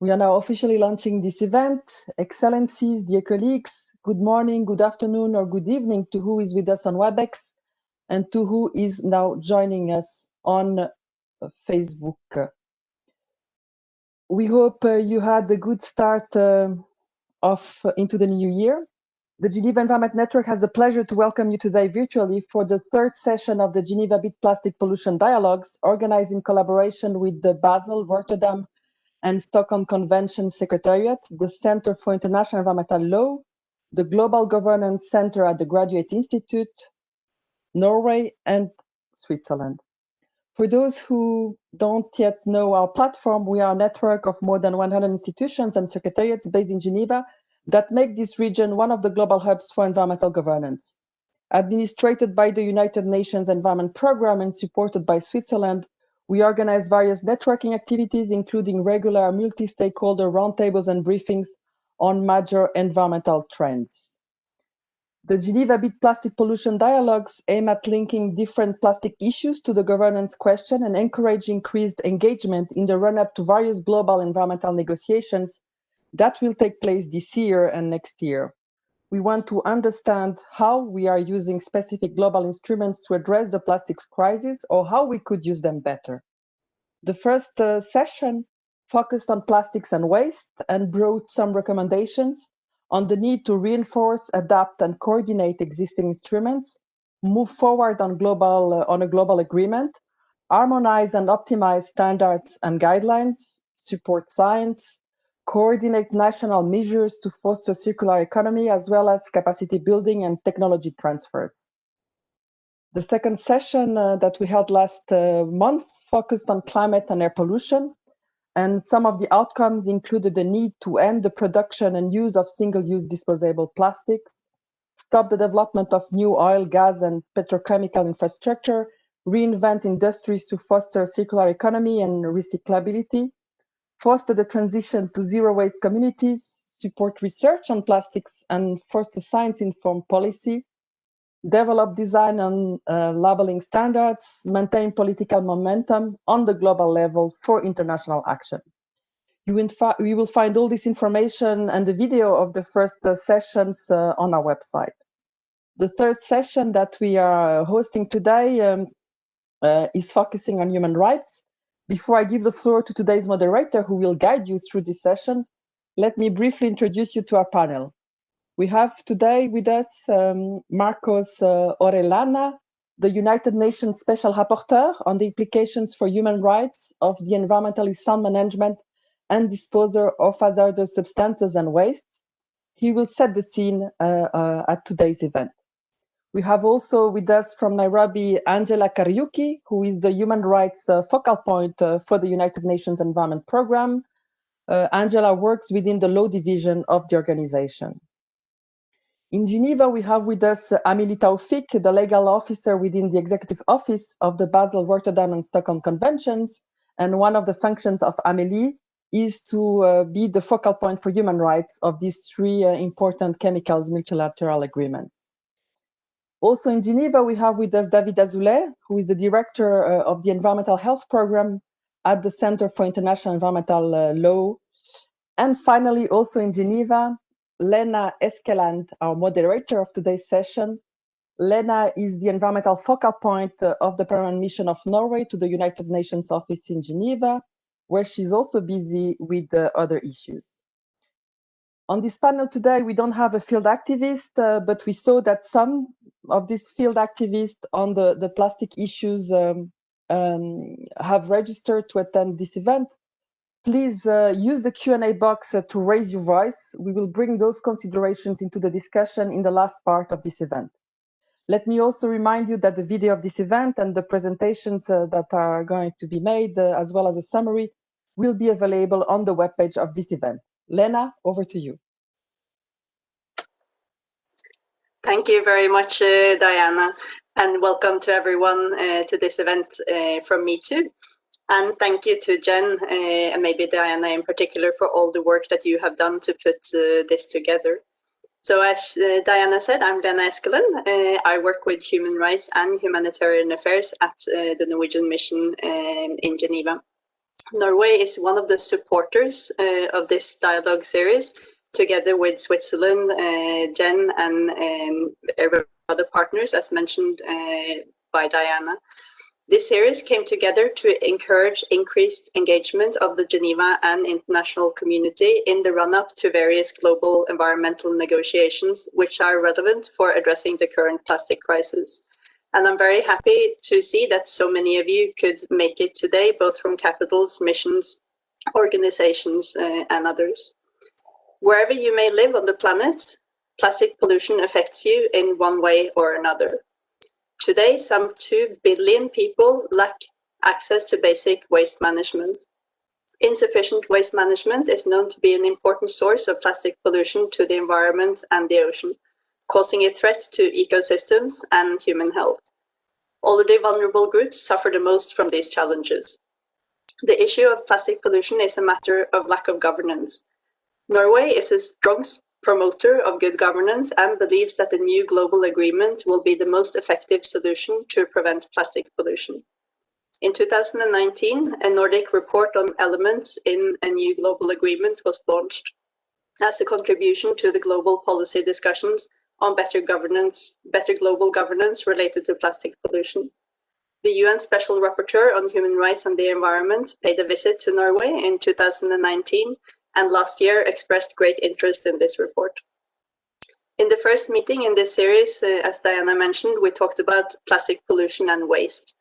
We are now officially launching this event. Excellencies, dear colleagues, good morning, good afternoon, or good evening to who is with us on WebEx and to who is now joining us on Facebook. We hope you had a good start into the new year. The Geneva Environment Network has the pleasure to welcome you today virtually for the third session of the Geneva Bit Plastic Pollution Dialogues, organized in collaboration with the Basel, Rotterdam and Stockholm Convention Secretariat, the Center for International Environmental Law, the Global Governance Center at the Graduate Institute, Norway, and Switzerland. For those who don't yet know our platform, we are a network of more than 100 institutions and secretariats based in Geneva that make this region one of the global hubs for environmental governance. Administrated by the United Nations Environment Programme and supported by Switzerland, we organize various networking activities, including regular multi-stakeholder roundtables and briefings on major environmental trends. The Geneva Bit Plastic Pollution Dialogues aim at linking different plastic issues to the governance question and encourage increased engagement in the run-up to various global environmental negotiations that will take place this year and next year. We want to understand how we are using specific global instruments to address the plastics crisis or how we could use them better. The first session focused on plastics and waste and brought some recommendations on the need to reinforce, adapt, and coordinate existing instruments, move forward on a global agreement, harmonize and optimize standards and guidelines, support science, coordinate national measures to foster circular economy, as well as capacity building and technology transfers. The second session that we held last month focused on climate and air pollution, and some of the outcomes included the need to end the production and use of single-use disposable plastics, stop the development of new oil, gas, and petrochemical infrastructure, reinvent industries to foster circular economy and recyclability, foster the transition to zero-waste communities, support research on plastics and foster science-informed policy, develop design and labeling standards, maintain political momentum on the global level for international action. You will find all this information and the video of the first sessions on our website. The third session that we are hosting today is focusing on human rights. Before I give the floor to today's moderator, who will guide you through this session, let me briefly introduce you to our panel. We have today with us Marcos Orellana, the United Nations Special Rapporteur on the implications for human rights of the environmentally sound management and disposal of hazardous substances and wastes. He will set the scene at today's event. We have also with us from Nairobi, Angela Kariuki, who is the human rights focal point for the United Nations Environment Programme. Angela works within the law division of the organization. In Geneva, we have with us Amélie Taoufik, the legal officer within the executive office of the Basel, Rotterdam and Stockholm Conventions. And one of the functions of Amélie is to be the focal point for human rights of these three important chemicals multilateral agreements. Also in Geneva, we have with us David Azoulay, who is the director of the Environmental Health Program at the Center for International Environmental Law. And finally, also in Geneva, Lena Eskeland, our moderator of today's session. Lena is the environmental focal point of the permanent mission of Norway to the United Nations office in Geneva, where she's also busy with other issues. On this panel today, we don't have a field activist, but we saw that some of these field activists on the plastic issues have registered to attend this event. Please use the Q&A box to raise your voice. We will bring those considerations into the discussion in the last part of this event. Let me also remind you that the video of this event and the presentations that are going to be made, as well as a summary, will be available on the webpage of this event. Lena, over to you. Thank you very much, Diana, and welcome to everyone to this event from me too. And thank you to Jen and maybe Diana in particular for all the work that you have done to put this together. So as Diana said, I'm Lena Eskeland. I work with human rights and humanitarian affairs at the Norwegian mission in Geneva. Norway is one of the supporters of this dialogue series, together with Switzerland, Jen, and other partners, as mentioned by Diana. This series came together to encourage increased engagement of the Geneva and international community in the run-up to various global environmental negotiations, which are relevant for addressing the current plastic crisis. And I'm very happy to see that so many of you could make it today, both from capitals, missions, organizations, and others. Wherever you may live on the planet, plastic pollution affects you in one way or another. Today, some 2 billion people lack access to basic waste management. Insufficient waste management is known to be an important source of plastic pollution to the environment and the ocean, causing a threat to ecosystems and human health. Already vulnerable groups suffer the most from these challenges. The issue of plastic pollution is a matter of lack of governance. Norway is a strong promoter of good governance and believes that the new global agreement will be the most effective solution to prevent plastic pollution. In 2019, a Nordic report on elements in a new global agreement was launched as a contribution to the global policy discussions on better global governance related to plastic pollution. The UN Special Rapporteur on Human Rights and the Environment paid a visit to Norway in 2019 and last year expressed great interest in this report. In the first meeting in this series, as Diana mentioned, we talked about plastic pollution and waste.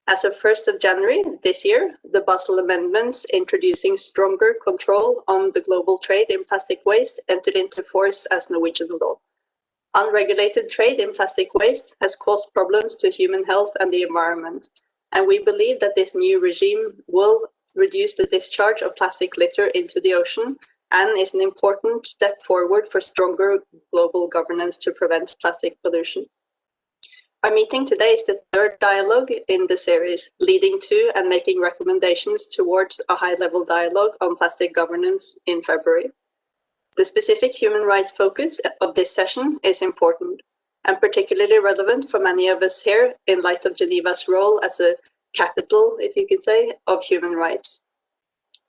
As of 1st of January this year, the Basel Amendments introducing stronger control on the global trade in plastic waste entered into force as Norwegian law. Unregulated trade in plastic waste has caused problems to human health and the environment, and we believe that this new regime will reduce the discharge of plastic litter into the ocean and is an important step forward for stronger global governance to prevent plastic pollution. Our meeting today is the 3rd dialogue in the series, leading to and making recommendations towards a high-level dialogue on plastic governance in February. The specific human rights focus of this session is important and particularly relevant for many of us here in light of Geneva's role as a capital, if you could say, of human rights.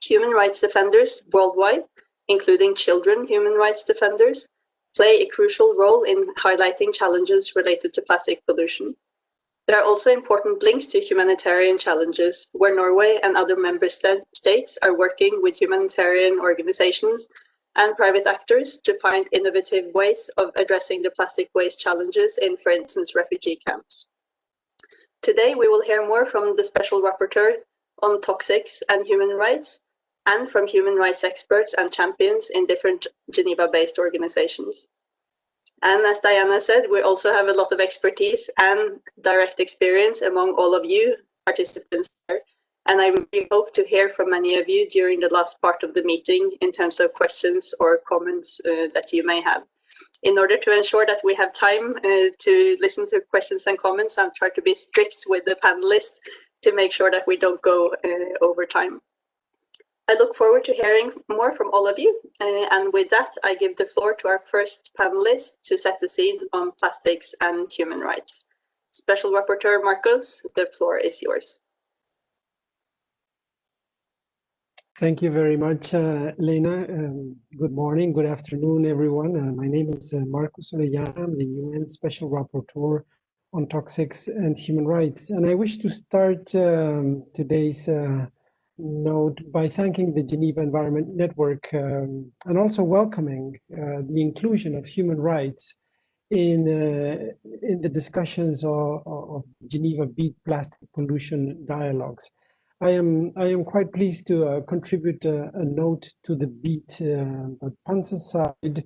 Human rights defenders worldwide, including children human rights defenders, play a crucial role in highlighting challenges related to plastic pollution. There are also important links to humanitarian challenges, where Norway and other member states are working with humanitarian organizations and private actors to find innovative ways of addressing the plastic waste challenges in, for instance, refugee camps. Today, we will hear more from the Special Rapporteur on toxics and human rights, and from human rights experts and champions in different Geneva-based organizations. And as Diana said, we also have a lot of expertise and direct experience among all of you participants here. And I really hope to hear from many of you during the last part of the meeting in terms of questions or comments that you may have. In order to ensure that we have time to listen to questions and comments, I'm trying to be strict with the panelists to make sure that we don't go over time. I look forward to hearing more from all of you. And with that, I give the floor to our first panelist to set the scene on plastics and human rights. Special Rapporteur Marcos, the floor is yours. Thank you very much, Lena. Good morning, good afternoon, everyone. My name is Marcos Orellana. I'm the UN Special Rapporteur on Toxics and Human Rights. And I wish to start today's note by thanking the Geneva Environment Network and also welcoming the inclusion of human rights in the discussions of Geneva beat plastic pollution dialogues. I am quite pleased to contribute a note to the beat, but puns aside,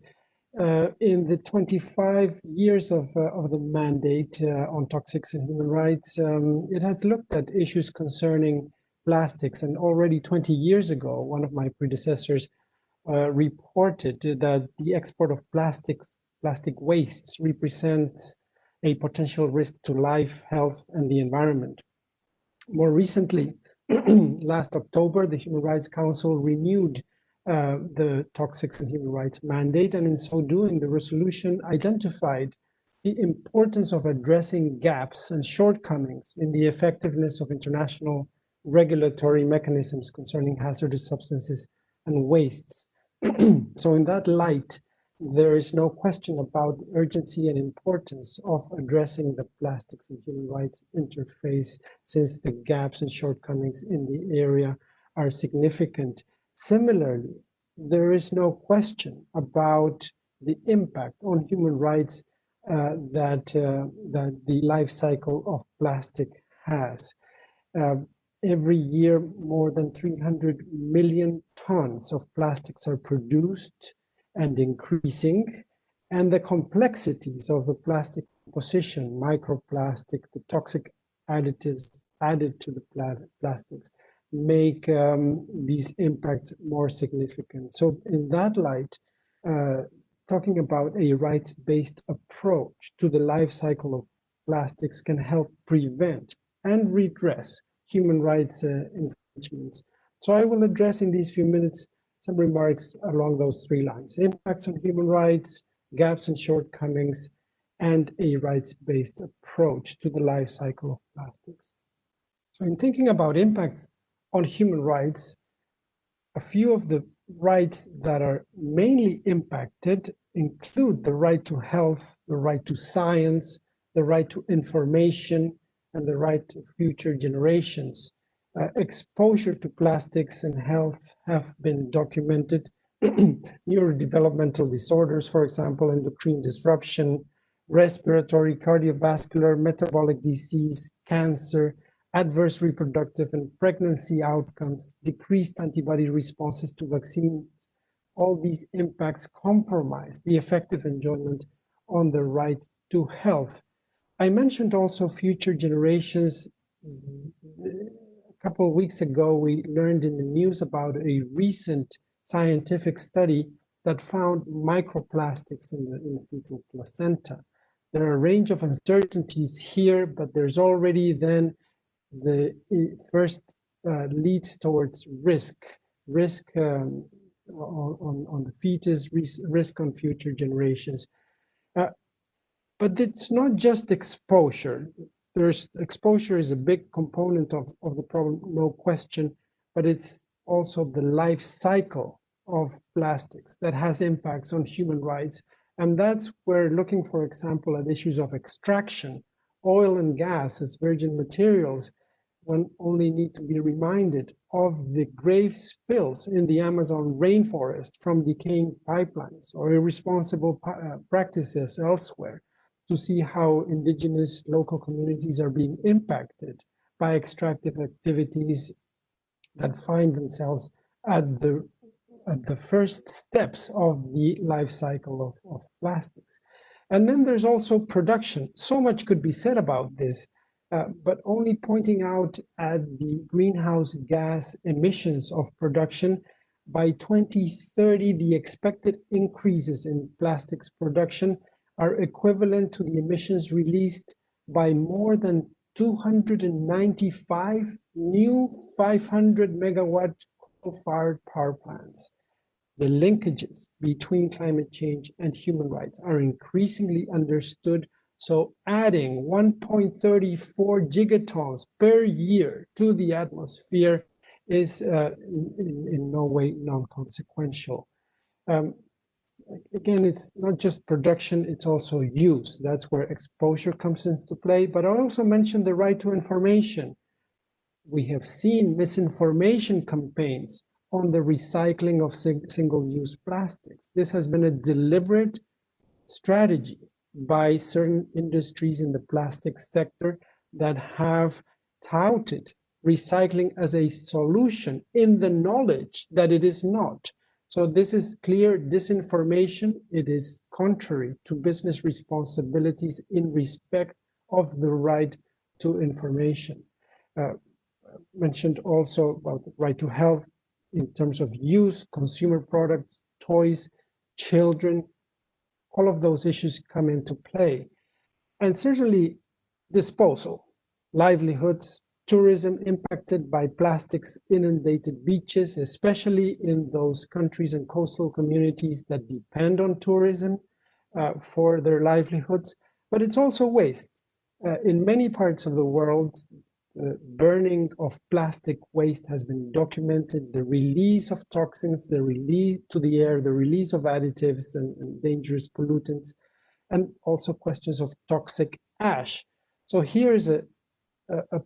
in the 25 years of the mandate on toxics and human rights, it has looked at issues concerning plastics, and already 20 years ago, one of my predecessors reported that the export of plastic wastes represents a potential risk to life, health, and the environment. More recently, last October, the Human Rights Council renewed the Toxics and Human Rights mandate, and in so doing, the resolution identified the importance of addressing gaps and shortcomings in the effectiveness of international regulatory mechanisms concerning hazardous substances and wastes. So in that light, there is no question about the urgency and importance of addressing the plastics and human rights interface, since the gaps and shortcomings in the area are significant. Similarly, there is no question about the impact on human rights that the life cycle of plastic has. Every year, more than 300 million tons of plastics are produced and increasing, and the complexities of the plastic composition, microplastic, the toxic additives added to the plastics, make these impacts more significant. So in that light, talking about a rights-based approach to the life cycle of plastics can help prevent and redress human rights infringements. So I will address in these few minutes some remarks along those three lines: impacts on human rights, gaps and shortcomings, and a rights-based approach to the life cycle of plastics. So in thinking about impacts on human rights, a few of the rights that are mainly impacted include the right to health, the right to science, the right to information, and the right to future generations. Exposure to plastics and health have been documented. Neurodevelopmental disorders, for example, endocrine disruption, respiratory, cardiovascular, metabolic disease, cancer, adverse reproductive and pregnancy outcomes, decreased antibody responses to vaccines. All these impacts compromise the effective enjoyment on the right to health. I mentioned also future generations. A couple of weeks ago, we learned in the news about a recent scientific study that found microplastics in the fetal placenta. There are a range of uncertainties here, but there's already then the first leads towards risk on the fetus, risk on future generations. But it's not just exposure. Exposure is a big component of the problem, no question, but it's also the life cycle of plastics that has impacts on human rights. And that's where looking, for example, at issues of extraction, oil and gas as virgin materials, one only need to be reminded of the grave spills in the Amazon rainforest from decaying pipelines or irresponsible practices elsewhere, to see how indigenous local communities are being impacted by extractive activities that find themselves at the first steps of the life cycle of plastics. And then there's also production. So much could be said about this, but only pointing out at the greenhouse gas emissions of production. By 2030, the expected increases in plastics production are equivalent to the emissions released by more than 295 new 500 megawatt coal-fired power plants. The linkages between climate change and human rights are increasingly understood, so adding 1.34 gigatons per year to the atmosphere is in no way non-consequential. Again, it's not just production, it's also use. That's where exposure comes into play. But I also mentioned the right to information. We have seen misinformation campaigns on the recycling of single-use plastics. This has been a deliberate strategy by certain industries in the plastics sector that have touted recycling as a solution in the knowledge that it is not. So this is clear disinformation. It is contrary to business responsibilities in respect of the right to information. Mentioned also about the right to health in terms of use, consumer products, toys, children. All of those issues come into play. And certainly disposal, livelihoods, tourism impacted by plastics inundated beaches, especially in those countries and coastal communities that depend on tourism for their livelihoods. But it's also waste. In many parts of the world, burning of plastic waste has been documented, the release of toxins, the release to the air, the release of additives and dangerous pollutants, and also questions of toxic ash. So here's a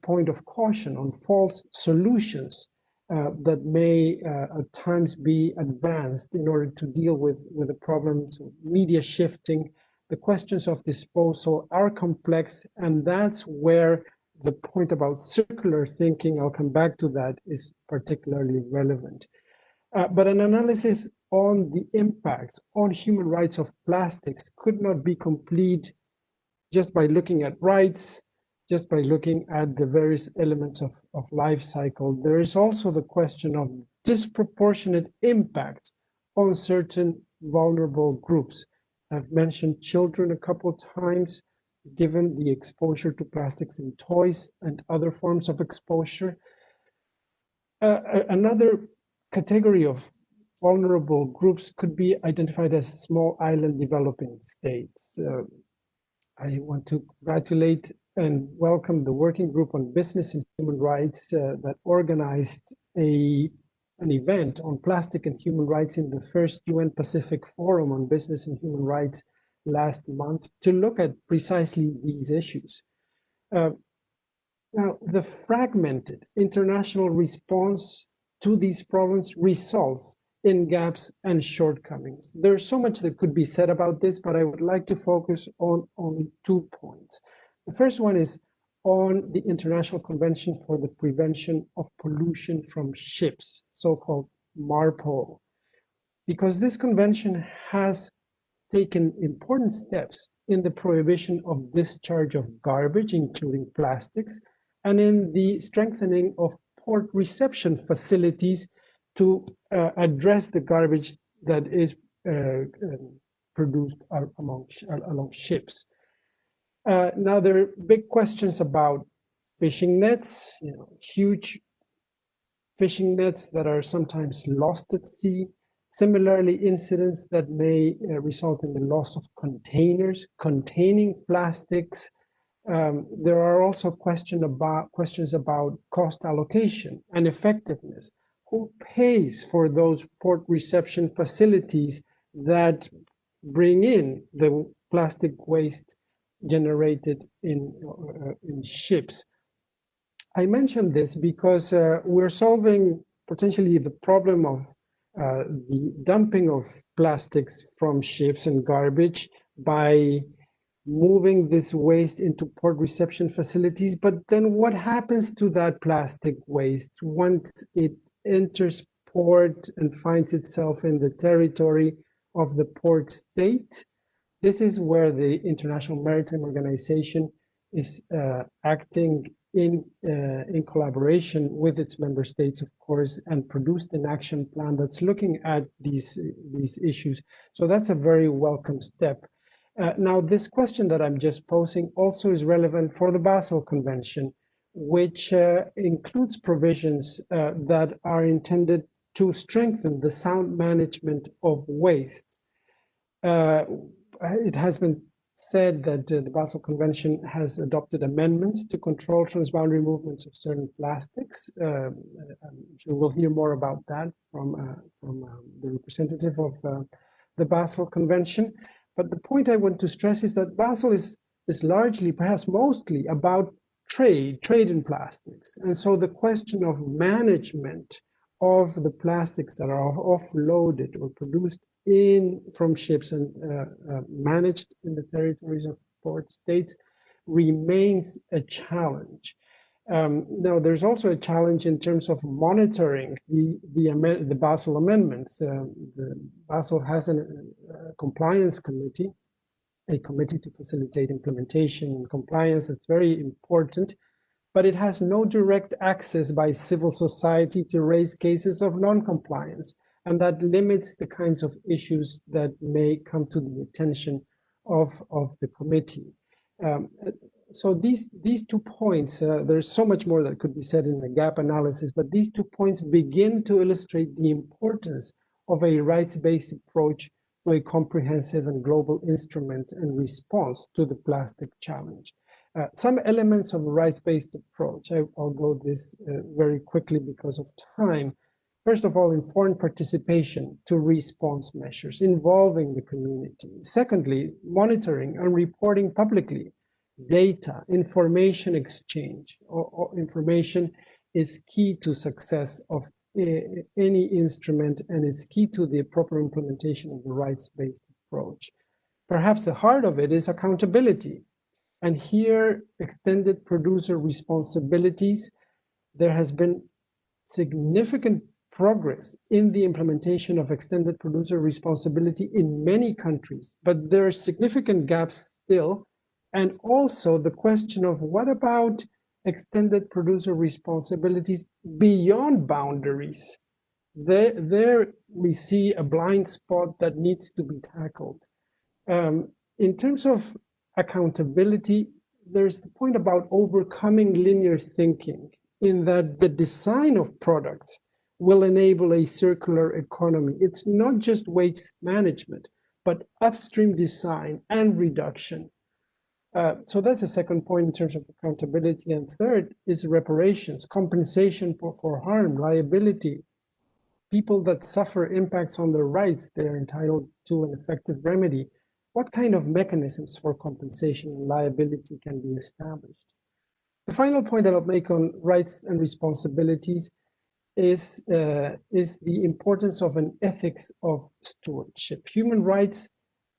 point of caution on false solutions that may at times be advanced in order to deal with the problems of media shifting. The questions of disposal are complex, and that's where the point about circular thinking, I'll come back to that, is particularly relevant. But an analysis on the impacts on human rights of plastics could not be complete just by looking at rights, just by looking at the various elements of life cycle. There is also the question of disproportionate impacts on certain vulnerable groups. I've mentioned children a couple of times, given the exposure to plastics in toys and other forms of exposure. Another category of vulnerable groups could be identified as small island developing states. I want to congratulate and welcome the Working Group on Business and Human Rights that organized an event on plastic and human rights in the first UN Pacific Forum on Business and Human Rights last month to look at precisely these issues. Now, the fragmented international response to these problems results in gaps and shortcomings. There's so much that could be said about this, but I would like to focus on only 2 points. The first one is on the International Convention for the Prevention of Pollution from Ships, so-called MARPOL, because this convention has taken important steps in the prohibition of discharge of garbage, including plastics, and in the strengthening of port reception facilities to address the garbage that is produced along ships. Now, there are big questions about fishing nets, huge fishing nets that are sometimes lost at sea. Similarly, incidents that may result in the loss of containers containing plastics. There are also questions about cost allocation and effectiveness. Who pays for those port reception facilities that bring in the plastic waste generated in ships? I mentioned this because we're solving potentially the problem of the dumping of plastics from ships and garbage by moving this waste into port reception facilities. But then what happens to that plastic waste once it enters port and finds itself in the territory of the port state? This is where the International Maritime Organization is acting in collaboration with its member states, of course, and produced an action plan that's looking at these issues. So that's a very welcome step. Now, this question that I'm just posing also is relevant for the Basel Convention, which includes provisions that are intended to strengthen the sound management of waste. It has been said that the Basel Convention has adopted amendments to control transboundary movements of certain plastics. We'll hear more about that from the representative of the Basel Convention. But the point I want to stress is that Basel is largely, perhaps mostly, about trade in plastics. And so the question of management of the plastics that are offloaded or produced from ships and managed in the territories of port states remains a challenge. Now, there's also a challenge in terms of monitoring the Basel amendments. The Basel has a compliance committee, a committee to facilitate implementation and compliance. That's very important, but it has no direct access by civil society to raise cases of non-compliance. And that limits the kinds of issues that may come to the attention of the committee. So these 2 points, there's so much more that could be said in the gap analysis, but these 2 points begin to illustrate the importance of a rights-based approach to a comprehensive and global instrument and response to the plastic challenge. Some elements of a rights-based approach. I'll go this very quickly because of time. First of all, informed participation to response measures involving the community. Secondly, monitoring and reporting publicly. Data, information exchange, or information is key to success of any instrument, and it's key to the proper implementation of the rights-based approach. Perhaps the heart of it is accountability. And here, extended producer responsibilities, there has been significant progress in the implementation of extended producer responsibility in many countries, but there are significant gaps still. And also the question of what about extended producer responsibilities beyond boundaries? There we see a blind spot that needs to be tackled. In terms of accountability, there's the point about overcoming linear thinking, in that the design of products will enable a circular economy. It's not just waste management, but upstream design and reduction. So that's the second point in terms of accountability. And third is reparations, compensation for harm, liability. People that suffer impacts on their rights, they're entitled to an effective remedy. What kind of mechanisms for compensation and liability can be established? The final point that I'll make on rights and responsibilities is the importance of an ethics of stewardship. Human rights,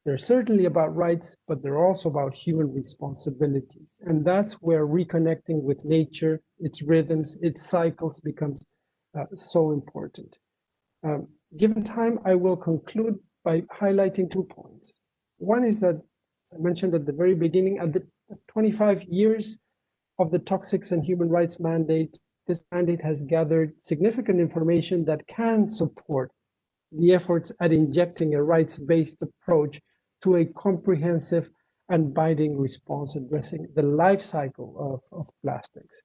they're certainly about rights, but they're also about human responsibilities. And that's where reconnecting with nature, its rhythms, its cycles becomes so important. Given time, I will conclude by highlighting 2 points. One is that, as I mentioned at the very beginning, at the 25 years of the Toxics and Human Rights mandate, this mandate has gathered significant information that can support the efforts at injecting a rights-based approach to a comprehensive and binding response addressing the life cycle of plastics.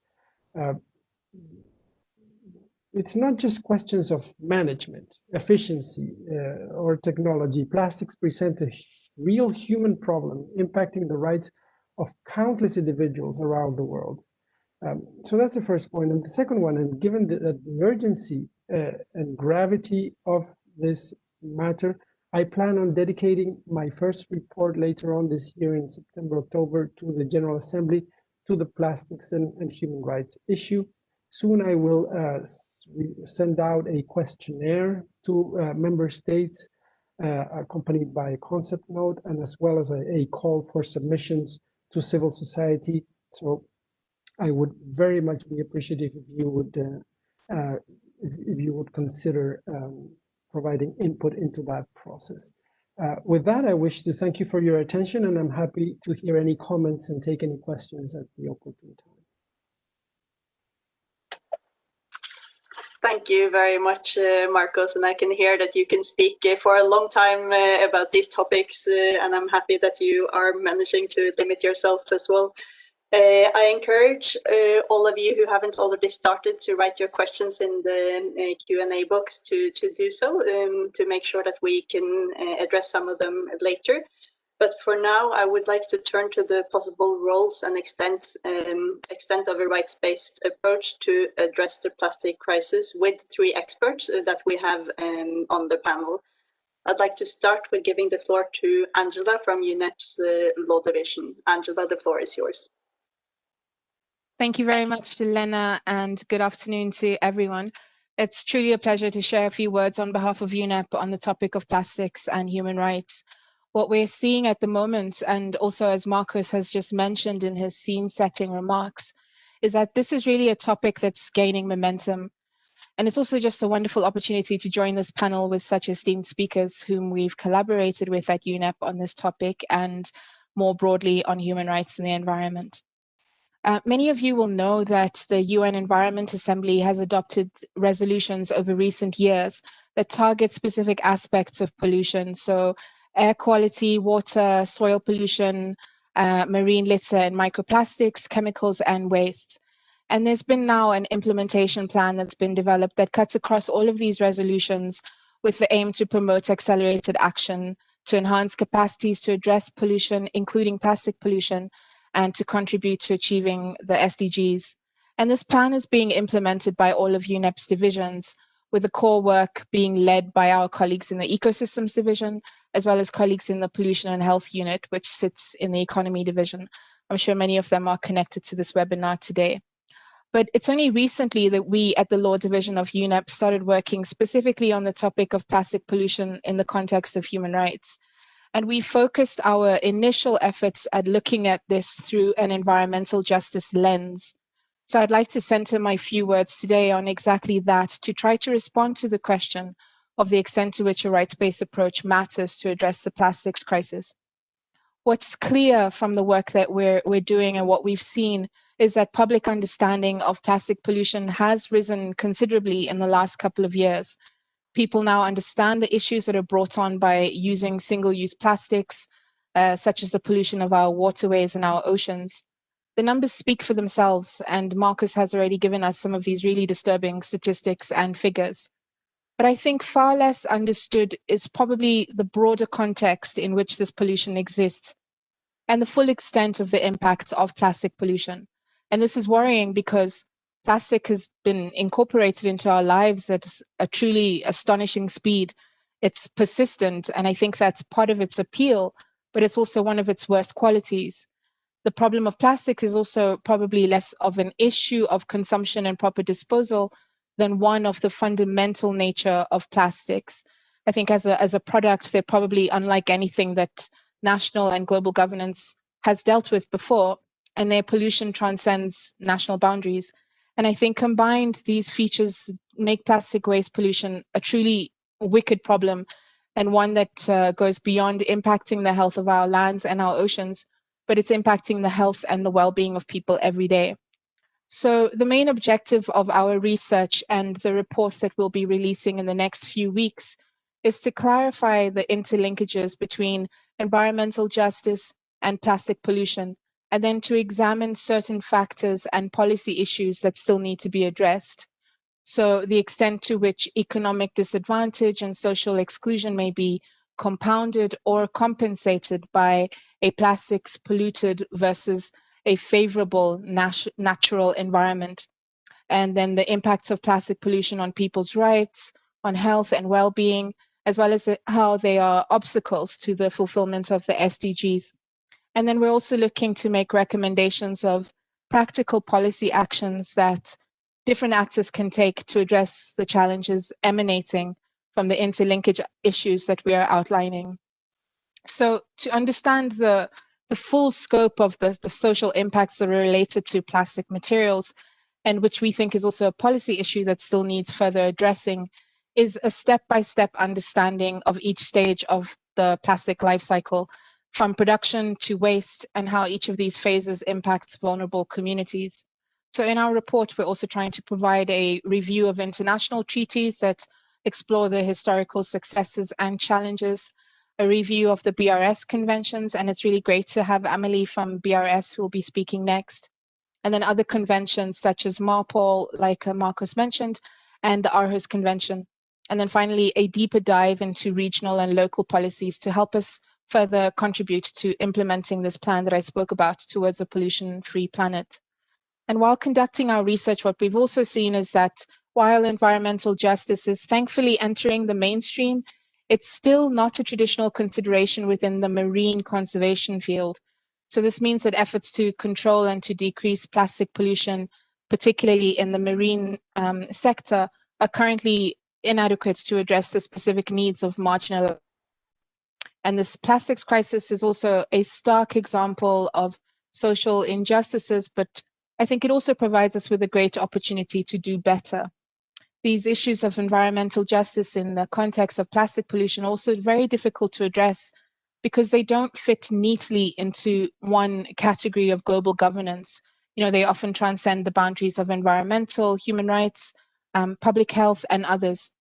It's not just questions of management, efficiency, or technology. Plastics present a real human problem impacting the rights of countless individuals around the world. So that's the first point. And the second one, and given the urgency and gravity of this matter, I plan on dedicating my first report later on this year in September, October to the General Assembly to the plastics and human rights issue. Soon I will send out a questionnaire to member states accompanied by a concept note, and as well as a call for submissions to civil society. So I would very much be appreciative if you would consider providing input into that process. With that, I wish to thank you for your attention, and I'm happy to hear any comments and take any questions at the opportune time. Thank you very much, Marcos, and I can hear that you can speak for a long time about these topics, and I'm happy that you are managing to limit yourself as well. I encourage all of you who haven't already started to write your questions in the Q&A box to do so, to make sure that we can address some of them later. But for now, I would like to turn to the possible roles and extent of a rights-based approach to address the plastic crisis with 3 experts that we have on the panel. I'd like to start with giving the floor to Angela from UNEP's Law Division. Angela, the floor is yours. Thank you very much to Lena, and good afternoon to everyone. It's truly a pleasure to share a few words on behalf of UNEP on the topic of plastics and human rights. What we're seeing at the moment, and also as Marcos has just mentioned in his scene-setting remarks, is that this is really a topic that's gaining momentum. And it's also just a wonderful opportunity to join this panel with such esteemed speakers whom we've collaborated with at UNEP on this topic and more broadly on human rights and the environment. Many of you will know that the UN Environment Assembly has adopted resolutions over recent years that target specific aspects of pollution. So air quality, water, soil pollution, marine litter and microplastics, chemicals and waste. And there's been now an implementation plan that's been developed that cuts across all of these resolutions with the aim to promote accelerated action to enhance capacities to address pollution, including plastic pollution, and to contribute to achieving the SDGs. And this plan is being implemented by all of UNEP's divisions, with the core work being led by our colleagues in the Ecosystems Division, as well as colleagues in the Pollution and Health Unit, which sits in the Economy Division. I'm sure many of them are connected to this webinar today. But it's only recently that we at the Law Division of UNEP started working specifically on the topic of plastic pollution in the context of human rights. And we focused our initial efforts at looking at this through an environmental justice lens. So I'd like to center my few words today on exactly that, to try to respond to the question of the extent to which a rights-based approach matters to address the plastics crisis. What's clear from the work that we're doing and what we've seen is that public understanding of plastic pollution has risen considerably in the last couple of years. People now understand the issues that are brought on by using single-use plastics, such as the pollution of our waterways and our oceans. The numbers speak for themselves, and Marcus has already given us some of these really disturbing statistics and figures. But I think far less understood is probably the broader context in which this pollution exists and the full extent of the impacts of plastic pollution. And this is worrying because plastic has been incorporated into our lives at a truly astonishing speed. It's persistent, and I think that's part of its appeal, but it's also one of its worst qualities. The problem of plastics is also probably less of an issue of consumption and proper disposal than one of the fundamental nature of plastics. I think as a product, they're probably unlike anything that national and global governance has dealt with before, and their pollution transcends national boundaries. And I think combined, these features make plastic waste pollution a truly wicked problem, and one that goes beyond impacting the health of our lands and our oceans, but it's impacting the health and the well-being of people every day. So the main objective of our research and the report that we'll be releasing in the next few weeks is to clarify the interlinkages between environmental justice and plastic pollution, and then to examine certain factors and policy issues that still need to be addressed. So the extent to which economic disadvantage and social exclusion may be compounded or compensated by a plastics polluted versus a favorable natural environment. And then the impacts of plastic pollution on people's rights, on health and well-being, as well as how they are obstacles to the fulfillment of the SDGs. And then we're also looking to make recommendations of practical policy actions that different actors can take to address the challenges emanating from the interlinkage issues that we are outlining. So to understand the full scope of the social impacts that are related to plastic materials, and which we think is also a policy issue that still needs further addressing, is a step-by-step understanding of each stage of the plastic life cycle, from production to waste, and how each of these phases impacts vulnerable communities. So in our report, we're also trying to provide a review of international treaties that explore the historical successes and challenges, a review of the BRS conventions, and it's really great to have Amelie from BRS who will be speaking next. And then other conventions such as MARPOL, like Marcus mentioned, and the Aarhus Convention. And then finally, a deeper dive into regional and local policies to help us further contribute to implementing this plan that I spoke about towards a pollution-free planet. And while conducting our research, what we've also seen is that while environmental justice is thankfully entering the mainstream, it's still not a traditional consideration within the marine conservation field. So this means that efforts to control and to decrease plastic pollution, particularly in the marine sector, are currently inadequate to address the specific needs of marginal. And this plastics crisis is also a stark example of social injustices, but I think it also provides us with a great opportunity to do better. These issues of environmental justice in the context of plastic pollution are also very difficult to address because they don't fit neatly into one category of global governance. You know, they often transcend the boundaries of environmental, human rights, public health, and others.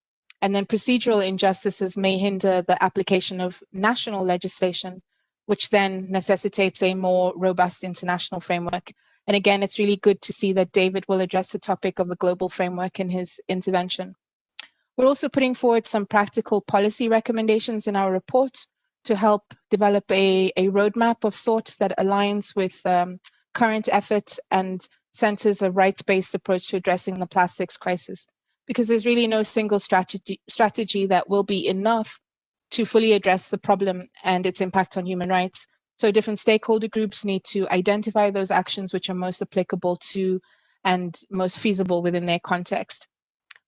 And then procedural injustices may hinder the application of national legislation, which then necessitates a more robust international framework. And again, it's really good to see that David will address the topic of a global framework in his intervention. We're also putting forward some practical policy recommendations in our report to help develop a roadmap of sorts that aligns with current effort and centers a rights-based approach to addressing the plastics crisis. Because there's really no single strategy that will be enough to fully address the problem and its impact on human rights. So different stakeholder groups need to identify those actions which are most applicable to and most feasible within their context.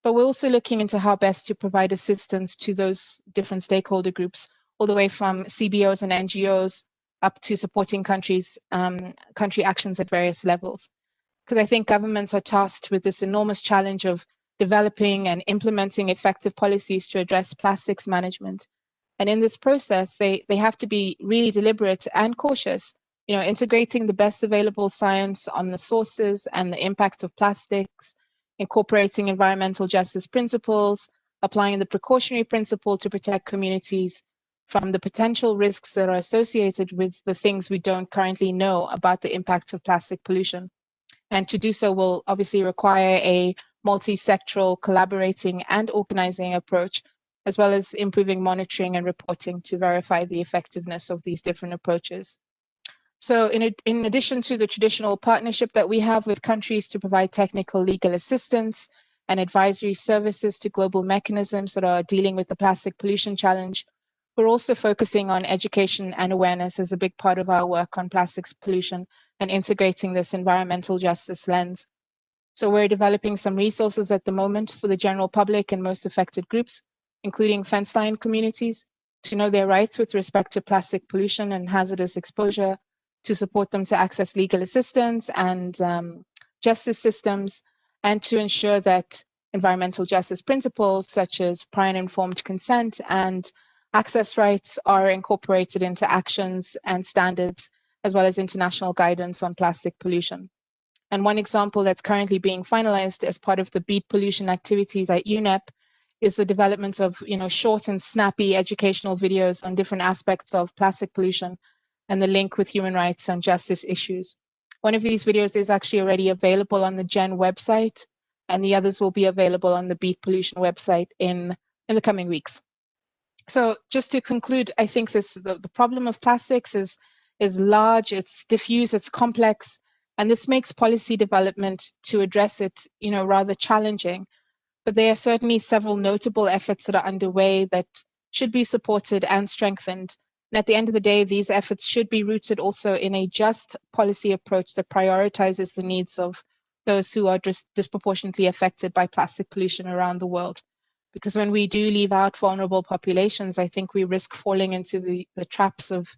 But we're also looking into how best to provide assistance to those different stakeholder groups, all the way from CBOs and NGOs up to supporting country actions at various levels. Because I think governments are tasked with this enormous challenge of developing and implementing effective policies to address plastics management. And in this process, they have to be really deliberate and cautious, integrating the best available science on the sources and the impact of plastics, incorporating environmental justice principles, applying the precautionary principle to protect communities from the potential risks that are associated with the things we don't currently know about the impacts of plastic pollution. And to do so will obviously require a multi-sectoral collaborating and organizing approach, as well as improving monitoring and reporting to verify the effectiveness of these different approaches. So in addition to the traditional partnership that we have with countries to provide technical legal assistance and advisory services to global mechanisms that are dealing with the plastic pollution challenge, we're also focusing on education and awareness as a big part of our work on plastics pollution and integrating this environmental justice lens. So we're developing some resources at the moment for the general public and most affected groups, including fence-line communities, to know their rights with respect to plastic pollution and hazardous exposure, to support them to access legal assistance and justice systems, and to ensure that environmental justice principles such as prior and informed consent and access rights are incorporated into actions and standards, as well as international guidance on plastic pollution. And one example that's currently being finalized as part of the beat pollution activities at UNEP is the development of short and snappy educational videos on different aspects of plastic pollution and the link with human rights and justice issues. One of these videos is actually already available on the GEN website, and the others will be available on the beat pollution website in the coming weeks. So just to conclude, I think the problem of plastics is large, it's diffuse, it's complex, and this makes policy development to address it, rather challenging. But there are certainly several notable efforts that are underway that should be supported and strengthened. And at the end of the day, these efforts should be rooted also in a just policy approach that prioritizes the needs of those who are disproportionately affected by plastic pollution around the world. Because when we do leave out vulnerable populations, I think we risk falling into the traps of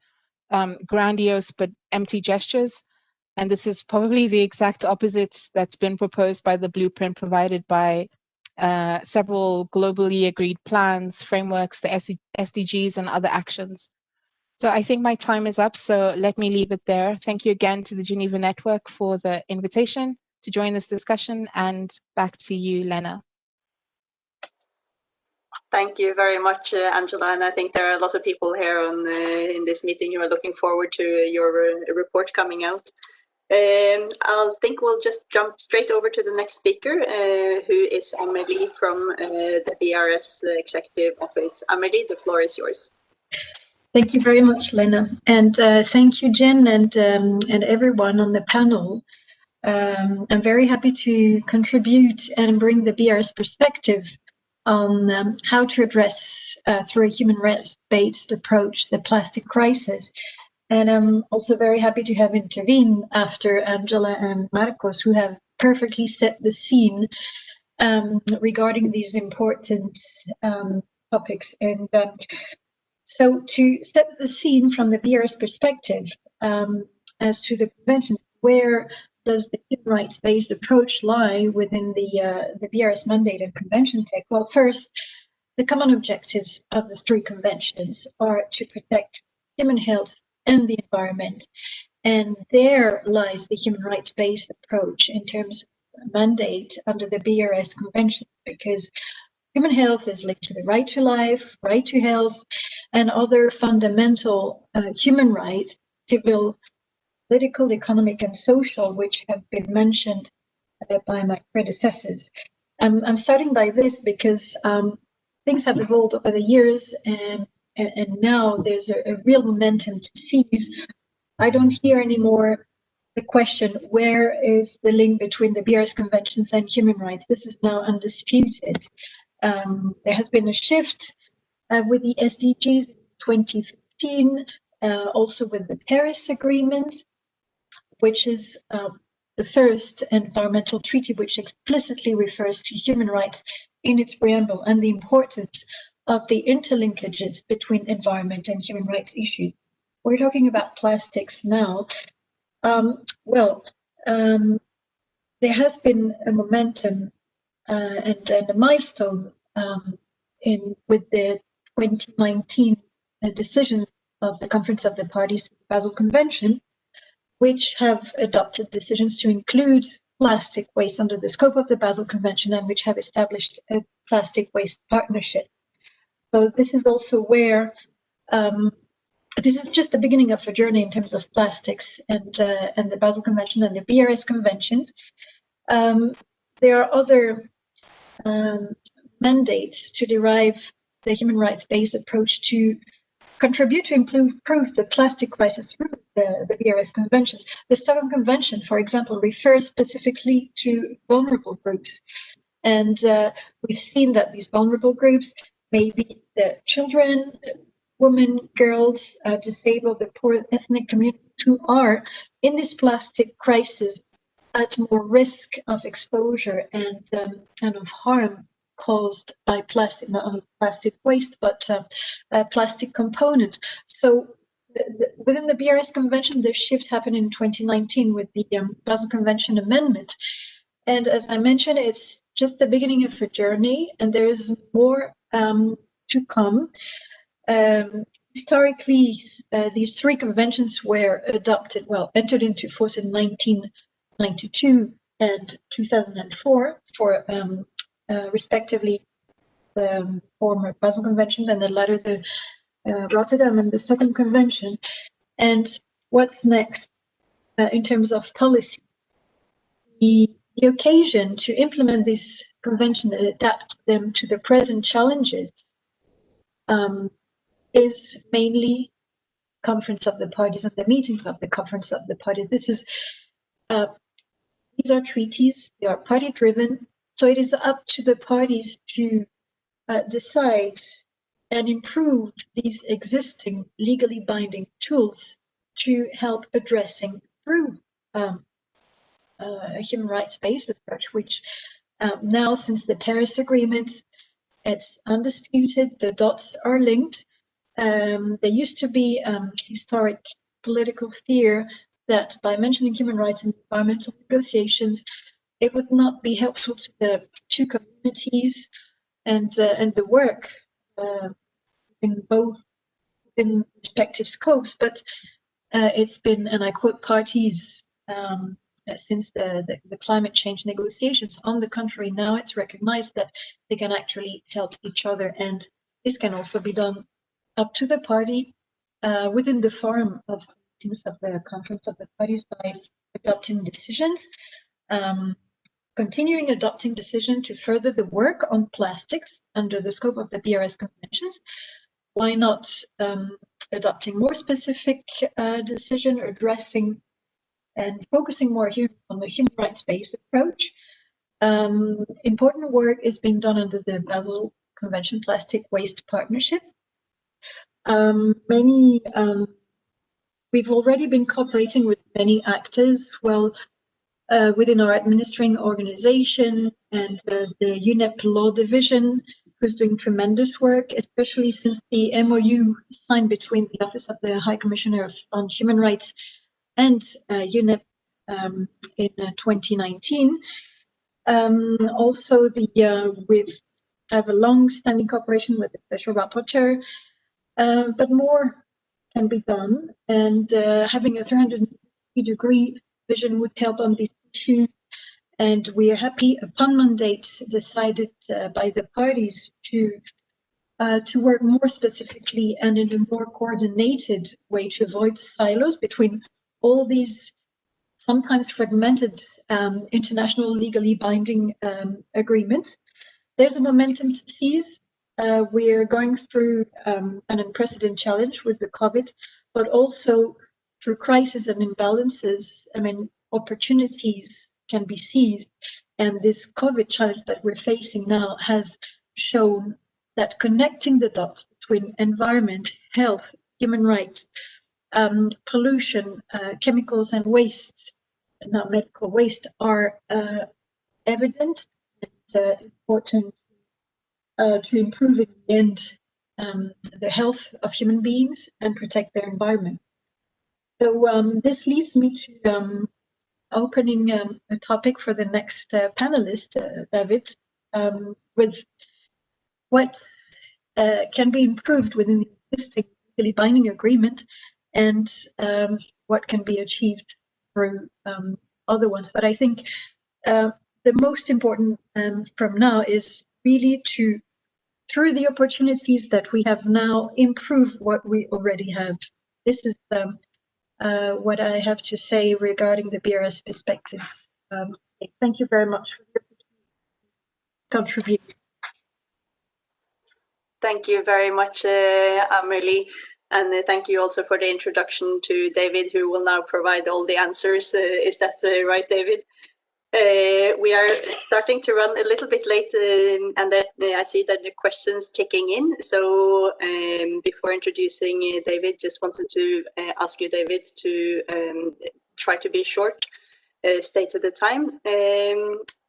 grandiose but empty gestures. And this is probably the exact opposite that's been proposed by the blueprint provided by several globally agreed plans, frameworks, the SDGs, and other actions. So I think my time is up, so let me leave it there. Thank you again to the Geneva Network for the invitation to join this discussion, and back to you, Lena. Thank you very much, Angela, and I think there are a lot of people here in this meeting who are looking forward to your report coming out. I think we'll just jump straight over to the next speaker, who is Amélie from the BRS Executive Office. Amélie, the floor is yours. Thank you very much, Lena, and thank you, Jen, and everyone on the panel. I'm very happy to contribute and bring the BRS perspective on how to address, through a human rights-based approach, the plastic crisis. And I'm also very happy to have intervened after Angela and Marcos, who have perfectly set the scene regarding these important topics. And so to set the scene from the BRS perspective as to the convention, where does the human rights-based approach lie within the BRS mandate and convention text? Well, first, the common objectives of the three conventions are to protect human health and the environment, and there lies the human rights-based approach in terms of mandate under the BRS convention, because human health is linked to the right to life, right to health, and other fundamental human rights, civil, political, economic, and social, which have been mentioned by my predecessors. I'm starting by this because things have evolved over the years, and and now there's a real momentum to seize. I don't hear anymore the question, where is the link between the BRS conventions and human rights? This is now undisputed. There has been a shift with the SDGs in 2015, also with the Paris Agreement, which is the first environmental treaty which explicitly refers to human rights in its preamble and the importance of the interlinkages between environment and human rights issues. We're talking about plastics now. There has been a momentum and a milestone with the 2019 decision of the Conference of the Parties to the Basel Convention, which have adopted decisions to include plastic waste under the scope of the Basel Convention and which have established a plastic waste partnership. So this is also where this is just the beginning of a journey in terms of plastics and the Basel Convention and the BRS conventions. There are other mandates to derive the human rights-based approach to contribute to improve the plastic crisis through the BRS conventions. The Stockholm Convention, for example, refers specifically to vulnerable groups. And we've seen that these vulnerable groups may be the children, women, girls, disabled, the poor ethnic communities who are in this plastic crisis at more risk of exposure and of harm caused by plastic, not only plastic waste, but plastic component. So within the BRS Convention, the shift happened in 2019 with the Basel Convention amendment. And as I mentioned, it's just the beginning of a journey, and there is more to come. Historically, these three conventions were adopted, entered into force in 1992 and 2004 for respectively the former Basel Convention and the latter the Rotterdam and the Stockholm Convention. And what's next in terms of policy? The occasion to implement this convention and adapt them to the present challenges is mainly Conference of the Parties and the meetings of the Conference of the Parties. This is these are treaties, they are party-driven, so it is up to the parties to decide and improve these existing legally binding tools to help addressing through a human rights-based approach, which now, since the Paris Agreement, it's undisputed, the dots are linked. There used to be historic political fear that by mentioning human rights in environmental negotiations, it would not be helpful to the two communities and the work in both in respective scopes. But it's been, and I quote, parties since the climate change negotiations. On the contrary, now it's recognized that they can actually help each other, and this can also be done up to the party within the forum of meetings of the Conference of the Parties by adopting decisions, continuing adopting decision to further the work on plastics under the scope of the BRS conventions. Why not adopting more specific decision addressing and focusing more here on the human rights-based approach? Important work is being done under the Basel Convention Plastic Waste Partnership. We've already been cooperating with many actors, within our administering organization and the UNEP Law Division, who's doing tremendous work, especially since the MOU signed between the Office of the High Commissioner on Human Rights and UNEP in 2019. Also, we have a long-standing cooperation with the Special Rapporteur, but more can be done, and having a 360-degree vision would help on these issues. And we are happy, upon mandate decided by the parties, to work more specifically and in a more coordinated way to avoid silos between all these sometimes fragmented international legally binding agreements. There's a momentum to seize. we are going through an unprecedented challenge with the COVID, but also through crises and imbalances. I mean, opportunities can be seized, and this COVID challenge that we're facing now has shown that connecting the dots between environment, health, human rights, pollution, chemicals and waste, not medical waste, are evident and important to improve in the end the health of human beings and protect their environment. So this leads me to opening a topic for the next panelist, David, with what can be improved within the existing legally binding agreement and what can be achieved through other ones. But I think the most important from now is really to, through the opportunities that we have now, improve what we already have. This is what I have to say regarding the BRS perspective. Thank you very much for your contribution. Thank you very much, Amelie. And thank you also for the introduction to David, who will now provide all the answers. Is that right, David? We are starting to run a little bit late, and I see that the questions ticking in. So before introducing David, just wanted to ask you, David, to try to be short, stay to the time.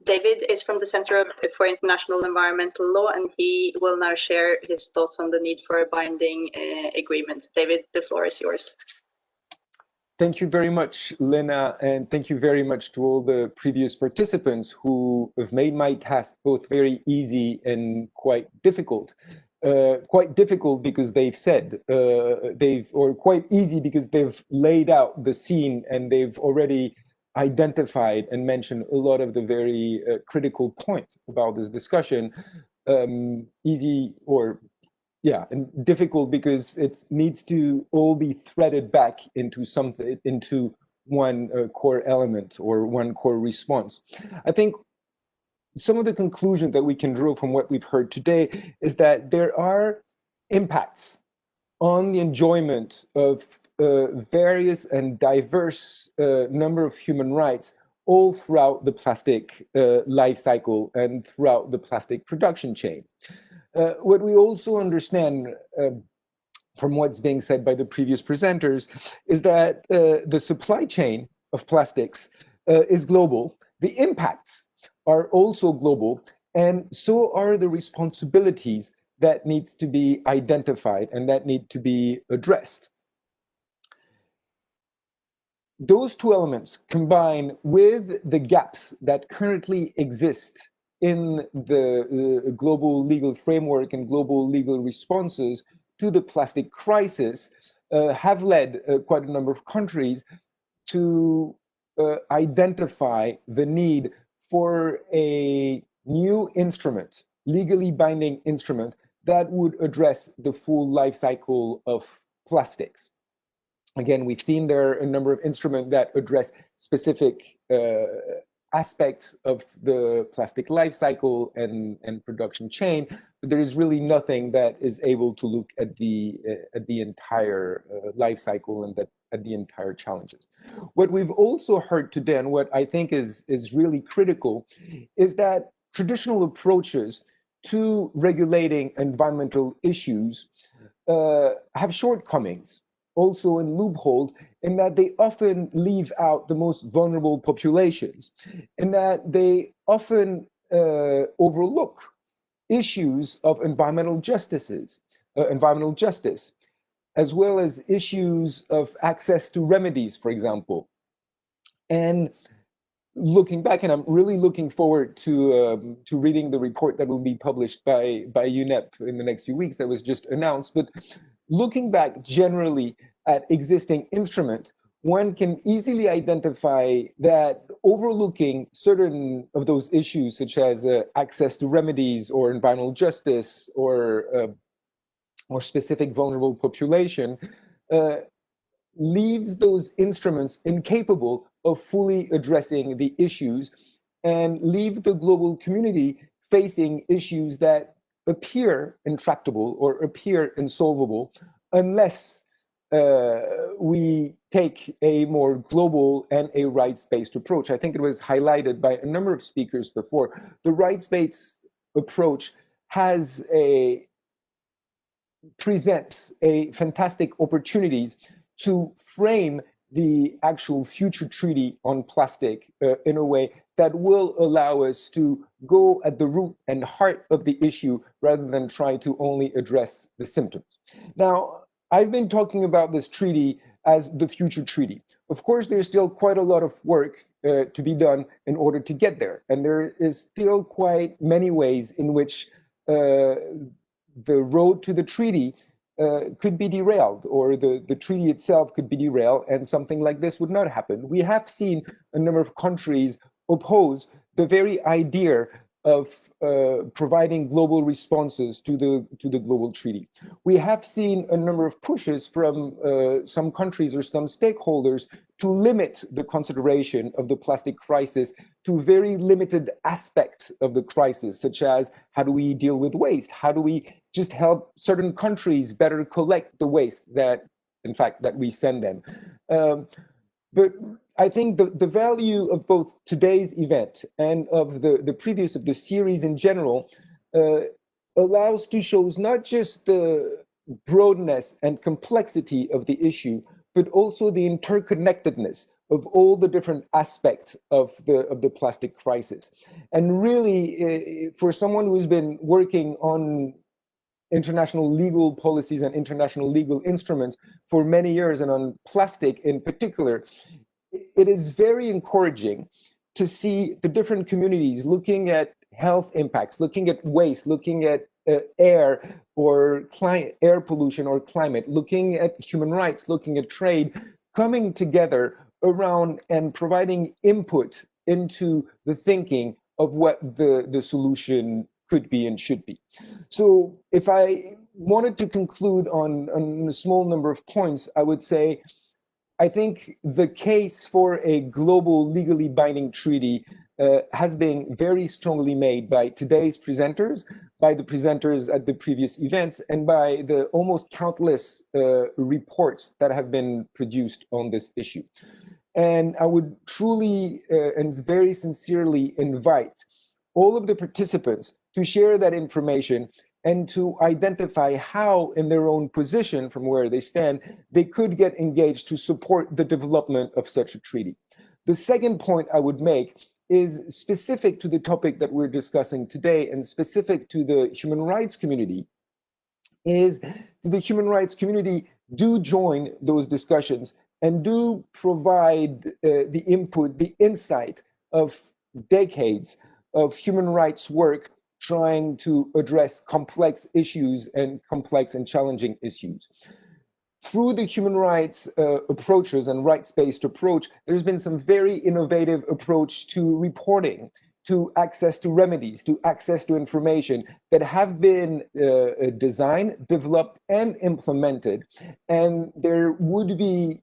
David is from the Center for International Environmental Law, and he will now share his thoughts on the need for a binding agreement. David, the floor is yours. Thank you very much, Lena, and thank you very much to all the previous participants who have made my task both very easy and quite difficult. Quite difficult because they've said, or quite easy because they've laid out the scene and they've already identified and mentioned a lot of the very critical points about this discussion. Easy or yeah, and difficult because it needs to all be threaded back into something, into one core element or one core response. I think some of the conclusions that we can draw from what we've heard today is that there are impacts on the enjoyment of various and diverse number of human rights all throughout the plastic life cycle and throughout the plastic production chain. What we also understand from what's being said by the previous presenters is that the supply chain of plastics is global. The impacts are also global, and so are the responsibilities that needs to be identified and that need to be addressed. Those two elements combine with the gaps that currently exist in the global legal framework and global legal responses to the plastic crisis have led quite a number of countries to identify the need for a new instrument, legally binding instrument, that would address the full life cycle of plastics. Again, we've seen there are a number of instruments that address specific aspects of the plastic life cycle and production chain, but there is really nothing that is able to look at the entire life cycle and at the entire challenges. What we've also heard today, and what I think is really critical, is that traditional approaches to regulating environmental issues have shortcomings, also in loopholes, in that they often leave out the most vulnerable populations, in that they often overlook issues of environmental justice, as well as issues of access to remedies, for example. And looking back, and I'm really looking forward to reading the report that will be published by UNEP in the next few weeks that was just announced, but looking back generally at existing instrument, one can easily identify that overlooking certain of those issues, such as access to remedies or environmental justice or specific vulnerable population, leaves those instruments incapable of fully addressing the issues and leave the global community facing issues that appear intractable or appear insolvable unless we take a more global and a rights-based approach. I think it was highlighted by a number of speakers before. The rights-based approach presents a fantastic opportunities to frame the actual future treaty on plastic in a way that will allow us to go at the root and heart of the issue rather than try to only address the symptoms. Now, I've been talking about this treaty as the future treaty. Of course, there's still quite a lot of work to be done in order to get there. And there is still quite many ways in which the road to the treaty could be derailed, or the treaty itself could be derailed, and something like this would not happen. We have seen a number of countries oppose the very idea of providing global responses to the global treaty. We have seen a number of pushes from some countries or some stakeholders to limit the consideration of the plastic crisis to very limited aspects of the crisis, such as how do we deal with waste? How do we just help certain countries better collect the waste that, in fact, that we send them? But I think the value of both today's event and of the previous of the series in general allows to show not just the broadness and complexity of the issue, but also the interconnectedness of all the different aspects of the plastic crisis. And really, for someone who's been working on international legal policies and international legal instruments for many years, and on plastic in particular, it is very encouraging to see the different communities looking at health impacts, looking at waste, looking at air pollution or climate, looking at human rights, looking at trade, coming together around and providing input into the thinking of what the solution could be and should be. So if I wanted to conclude on a small number of points, I would say, I think the case for a global legally binding treaty has been very strongly made by today's presenters, by the presenters at the previous events, and by the almost countless reports that have been produced on this issue. And I would truly and very sincerely invite all of the participants to share that information and to identify how, in their own position from where they stand, they could get engaged to support the development of such a treaty. The second point I would make is specific to the topic that we're discussing today and specific to the human rights community, is the human rights community do join those discussions and do provide the input, the insight of decades of human rights work trying to address complex issues and complex and challenging issues. Through the human rights approaches and rights-based approach, there's been some very innovative approach to reporting, to access to remedies, to access to information that have been designed, developed, and implemented. And there would be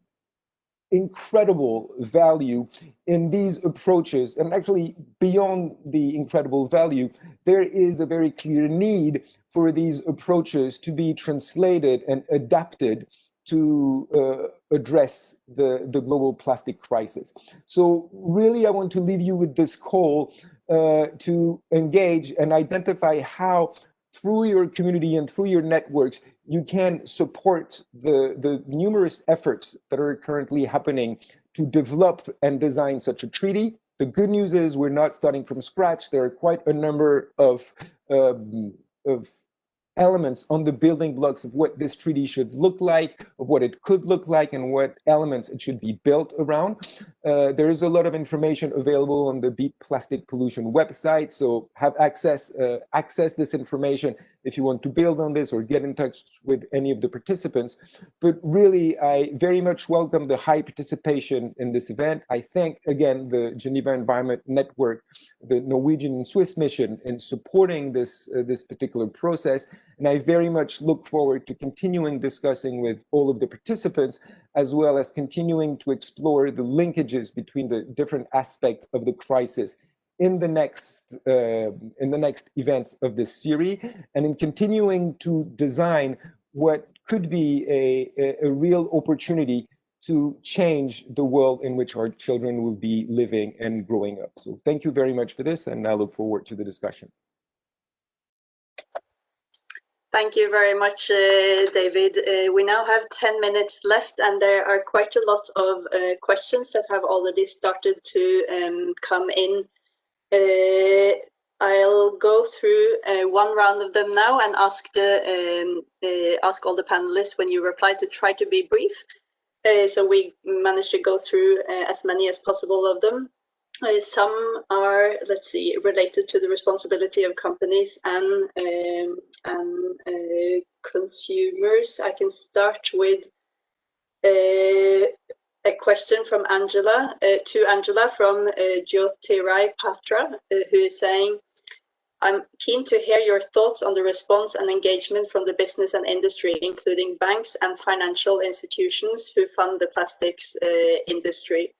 incredible value in these approaches, and actually beyond the incredible value, there is a very clear need for these approaches to be translated and adapted to address the global plastic crisis. So really, I want to leave you with this call to engage and identify how, through your community and through your networks, you can support the numerous efforts that are currently happening to develop and design such a treaty. The good news is we're not starting from scratch. There are quite a number of elements on the building blocks of what this treaty should look like, of what it could look like, and what elements it should be built around. There is a lot of information available on the Beat Plastic Pollution website, so have access this information if you want to build on this or get in touch with any of the participants. But really, I very much welcome the high participation in this event. I thank, again, the Geneva Environment Network, the Norwegian and Swiss mission in supporting this particular process. And I very much look forward to continuing discussing with all of the participants, as well as continuing to explore the linkages between the different aspects of the crisis in the next events of this series, and in continuing to design what could be a real opportunity to change the world in which our children will be living and growing up. So thank you very much for this, and I look forward to the discussion. Thank you very much, David. We now have 10 minutes left, and there are quite a lot of questions that have already started to come in. I'll go through one round of them now and ask all the panelists when you reply to try to be brief. So we managed to go through as many as possible of them. Some are, let's see, related to the responsibility of companies and consumers. I can start with a question from Angela, to Angela from Jyotirai Patra, who is saying, I'm keen to hear your thoughts on the response and engagement from the business and industry, including banks and financial institutions who fund the plastics industry.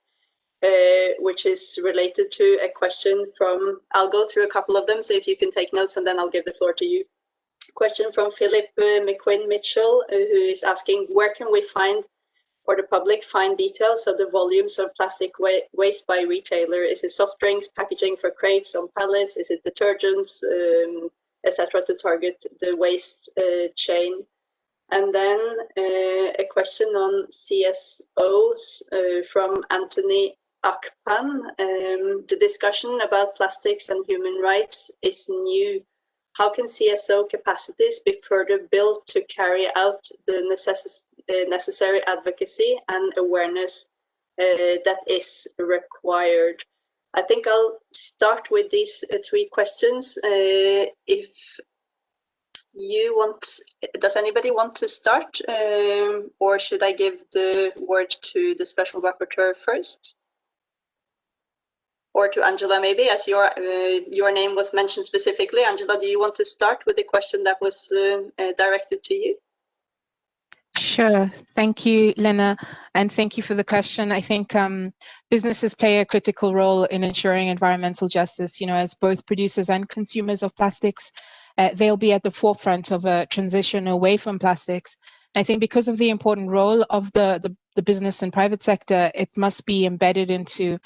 Which is related to a question from, I'll go through a couple of them, so if you can take notes and then I'll give the floor to you. Question from Philip McQuinn Mitchell, who is asking, where can we find, or the public find details of the volumes of plastic waste by retailer? Is it soft drinks, packaging for crates on pallets? Is it detergents, etc. to target the waste chain? And then a question on CSOs from Anthony Akpan. The discussion about plastics and human rights is new. How can CSO capacities be further built to carry out the necessary advocacy and awareness that is required? I think I'll start with these three questions. If you want, does anybody want to start, or should I give the word to the Special Rapporteur first? Or to Angela, maybe, as your name was mentioned specifically. Angela, do you want to start with the question that was directed to you? Sure. Thank you, Lena, and thank you for the question. I think businesses play a critical role in ensuring environmental justice. You know, as both producers and consumers of plastics, they'll be at the forefront of a transition away from plastics. I think because of the important role of the business and private sector, it must be embedded into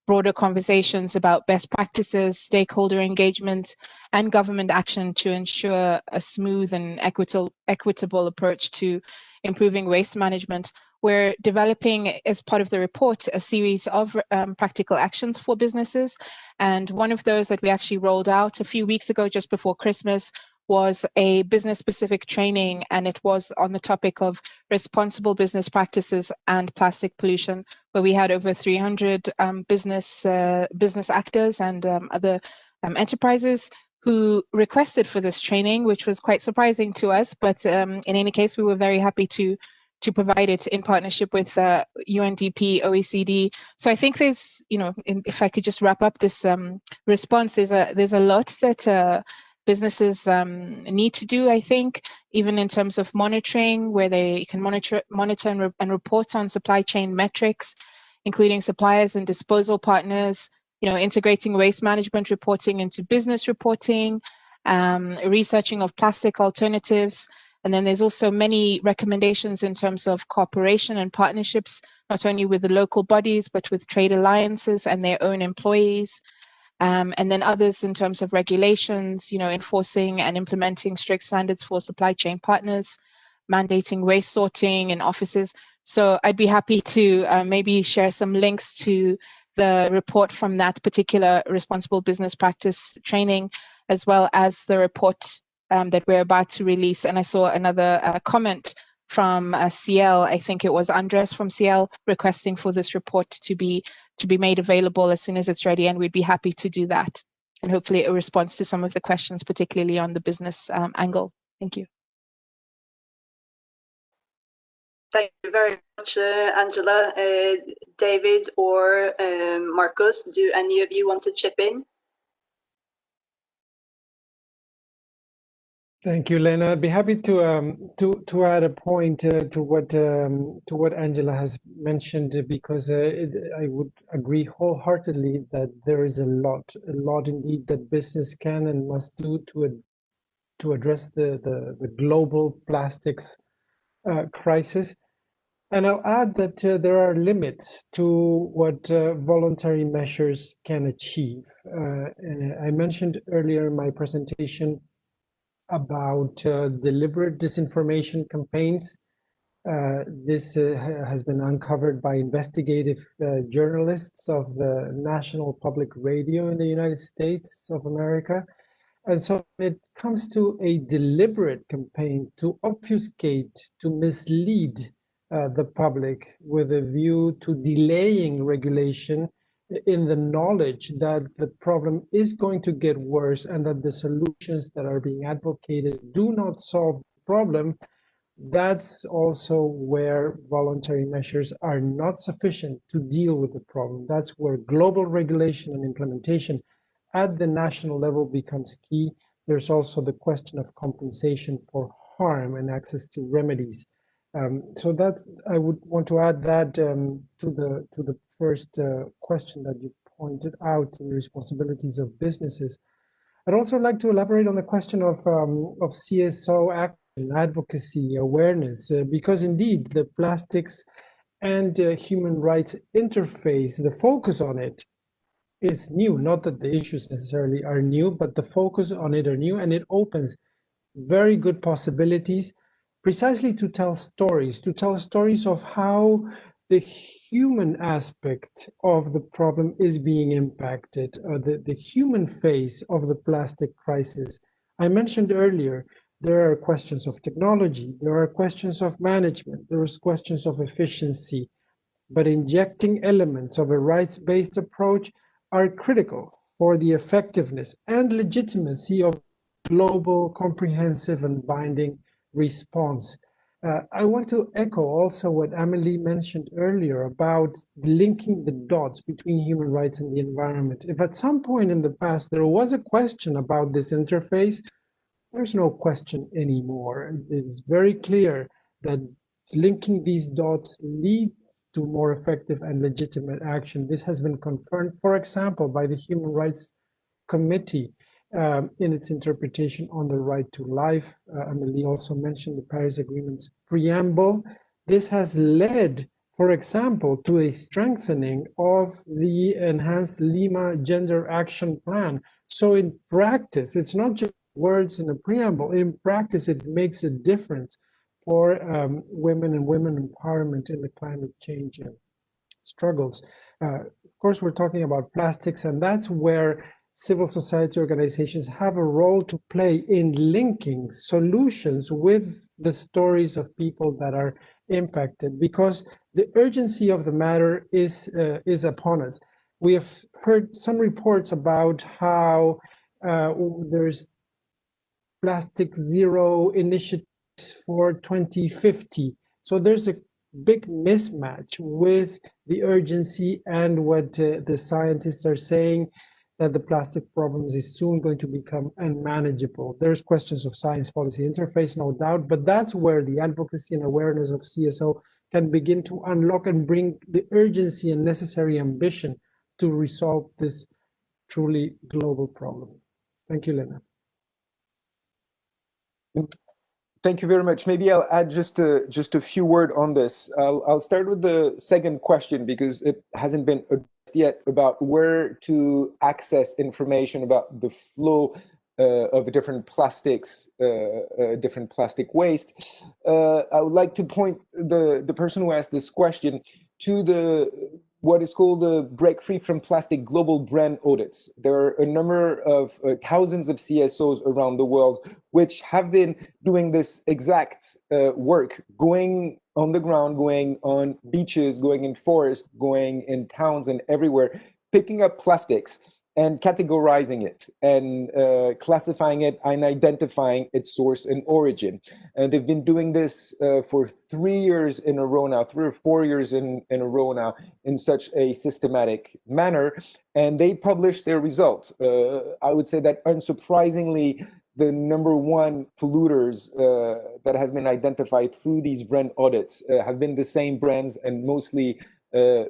broader conversations about best practices, stakeholder engagement, and government action to ensure a smooth and equitable approach to improving waste management. We're developing, as part of the report, a series of practical actions for businesses. And one of those that we actually rolled out a few weeks ago, just before Christmas, was a business-specific training, and it was on the topic of responsible business practices and plastic pollution, where we had over 300 business actors and other enterprises who requested for this training, which was quite surprising to us. But in any case, we were very happy to provide it in partnership with UNDP, OECD. So I think there's, you know, if I could just wrap up this response, there's a lot that businesses need to do, I think, even in terms of monitoring, where they can monitor and report on supply chain metrics, including suppliers and disposal partners, you know, integrating waste management reporting into business reporting, researching of plastic alternatives. And then there's also many recommendations in terms of cooperation and partnerships, not only with the local bodies, but with trade alliances and their own employees. And then others in terms of regulations, you know, enforcing and implementing strict standards for supply chain partners, mandating waste sorting in offices. So I'd be happy to maybe share some links to the report from that particular responsible business practice training, as well as the report that we're about to release. And I saw another comment from CL, I think it was Andres from CL, requesting for this report to be made available as soon as it's ready, and we'd be happy to do that. And hopefully it responds to some of the questions, particularly on the business angle. Thank you. Thank you very much, Angela. David or Marcus, do any of you want to chip in? Thank you, Lena. I'd be happy to add a point to what Angela has mentioned, because I would agree wholeheartedly that there is a lot indeed that business can and must do to address the global plastics crisis. And I'll add that there are limits to what voluntary measures can achieve. I mentioned earlier in my presentation about deliberate disinformation campaigns. This has been uncovered by investigative journalists of the National Public Radio in the United States of America. And so when it comes to a deliberate campaign to obfuscate, to mislead the public with a view to delaying regulation in the knowledge that the problem is going to get worse and that the solutions that are being advocated do not solve the problem, that's also where voluntary measures are not sufficient to deal with the problem. That's where global regulation and implementation at the national level becomes key. There's also the question of compensation for harm and access to remedies. So that's, I would want to add that to the first question that you pointed out, the responsibilities of businesses. I'd also like to elaborate on the question of CSO action, advocacy, awareness, because indeed the plastics and human rights interface, the focus on it is new. Not that the issues necessarily are new, but the focus on it are new, and it opens very good possibilities precisely to tell stories of how the human aspect of the problem is being impacted, or the human face of the plastic crisis. I mentioned earlier, there are questions of technology, there are questions of management, there is questions of efficiency, but injecting elements of a rights-based approach are critical for the effectiveness and legitimacy of global, comprehensive, and binding response. I want to echo also what Amelie mentioned earlier about linking the dots between human rights and the environment. If at some point in the past there was a question about this interface, there's no question anymore. It is very clear that linking these dots leads to more effective and legitimate action. This has been confirmed, for example, by the Human Rights Committee in its interpretation on the right to life. Amelie also mentioned the Paris Agreement's preamble. This has led, for example, to a strengthening of the enhanced Lima Gender Action Plan. So in practice, it's not just words in the preamble. In practice, it makes a difference for women and women empowerment in the climate change struggles. Of course, we're talking about plastics, and that's where civil society organizations have a role to play in linking solutions with the stories of people that are impacted, because the urgency of the matter is upon us. We have heard some reports about how there's plastic zero initiatives for 2050. So there's a big mismatch with the urgency and what the scientists are saying, that the plastic problems is soon going to become unmanageable. There's questions of science policy interface, no doubt, but that's where the advocacy and awareness of CSO can begin to unlock and bring the urgency and necessary ambition to resolve this truly global problem. Thank you, Lena. Thank you very much. Maybe I'll add just a few words on this. I'll start with the second question, because it hasn't been addressed yet, about where to access information about the flow of different plastics, different plastic waste. I would like to point the person who asked this question to what is called the Break Free from Plastic Global Brand Audits. There are a number of thousands of CSOs around the world which have been doing this exact work, going on the ground, going on beaches, going in forests, going in towns and everywhere, picking up plastics and categorizing it and classifying it and identifying its source and origin. And they've been doing this for 3 years in a row now, 3 or 4 years in a row now, in such a systematic manner. And they publish their results. I would say that unsurprisingly, the #1 polluters that have been identified through these brand audits have been the same brands and mostly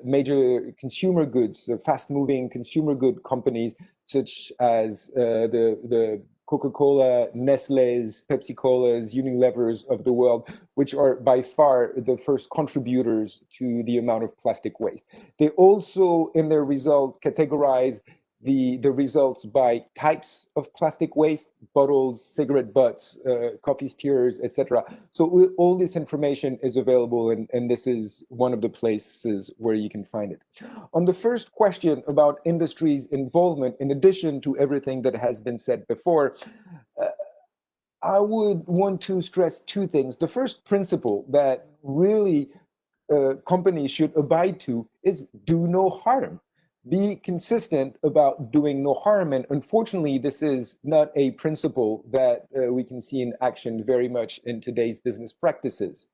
major consumer goods, fast-moving consumer good companies such as the Coca-Cola, Nestle's, Pepsi-Cola's, Unilever's of the world, which are by far the first contributors to the amount of plastic waste. They also, in their result, categorize the results by types of plastic waste: bottles, cigarette butts, coffee stirrers, etc. So all this information is available, and this is one of the places where you can find it. On the first question about industry's involvement, in addition to everything that has been said before, I would want to stress two things. The first principle that really companies should abide to is do no harm. Be consistent about doing no harm. And unfortunately, this is not a principle that we can see in action very much in today's business practices.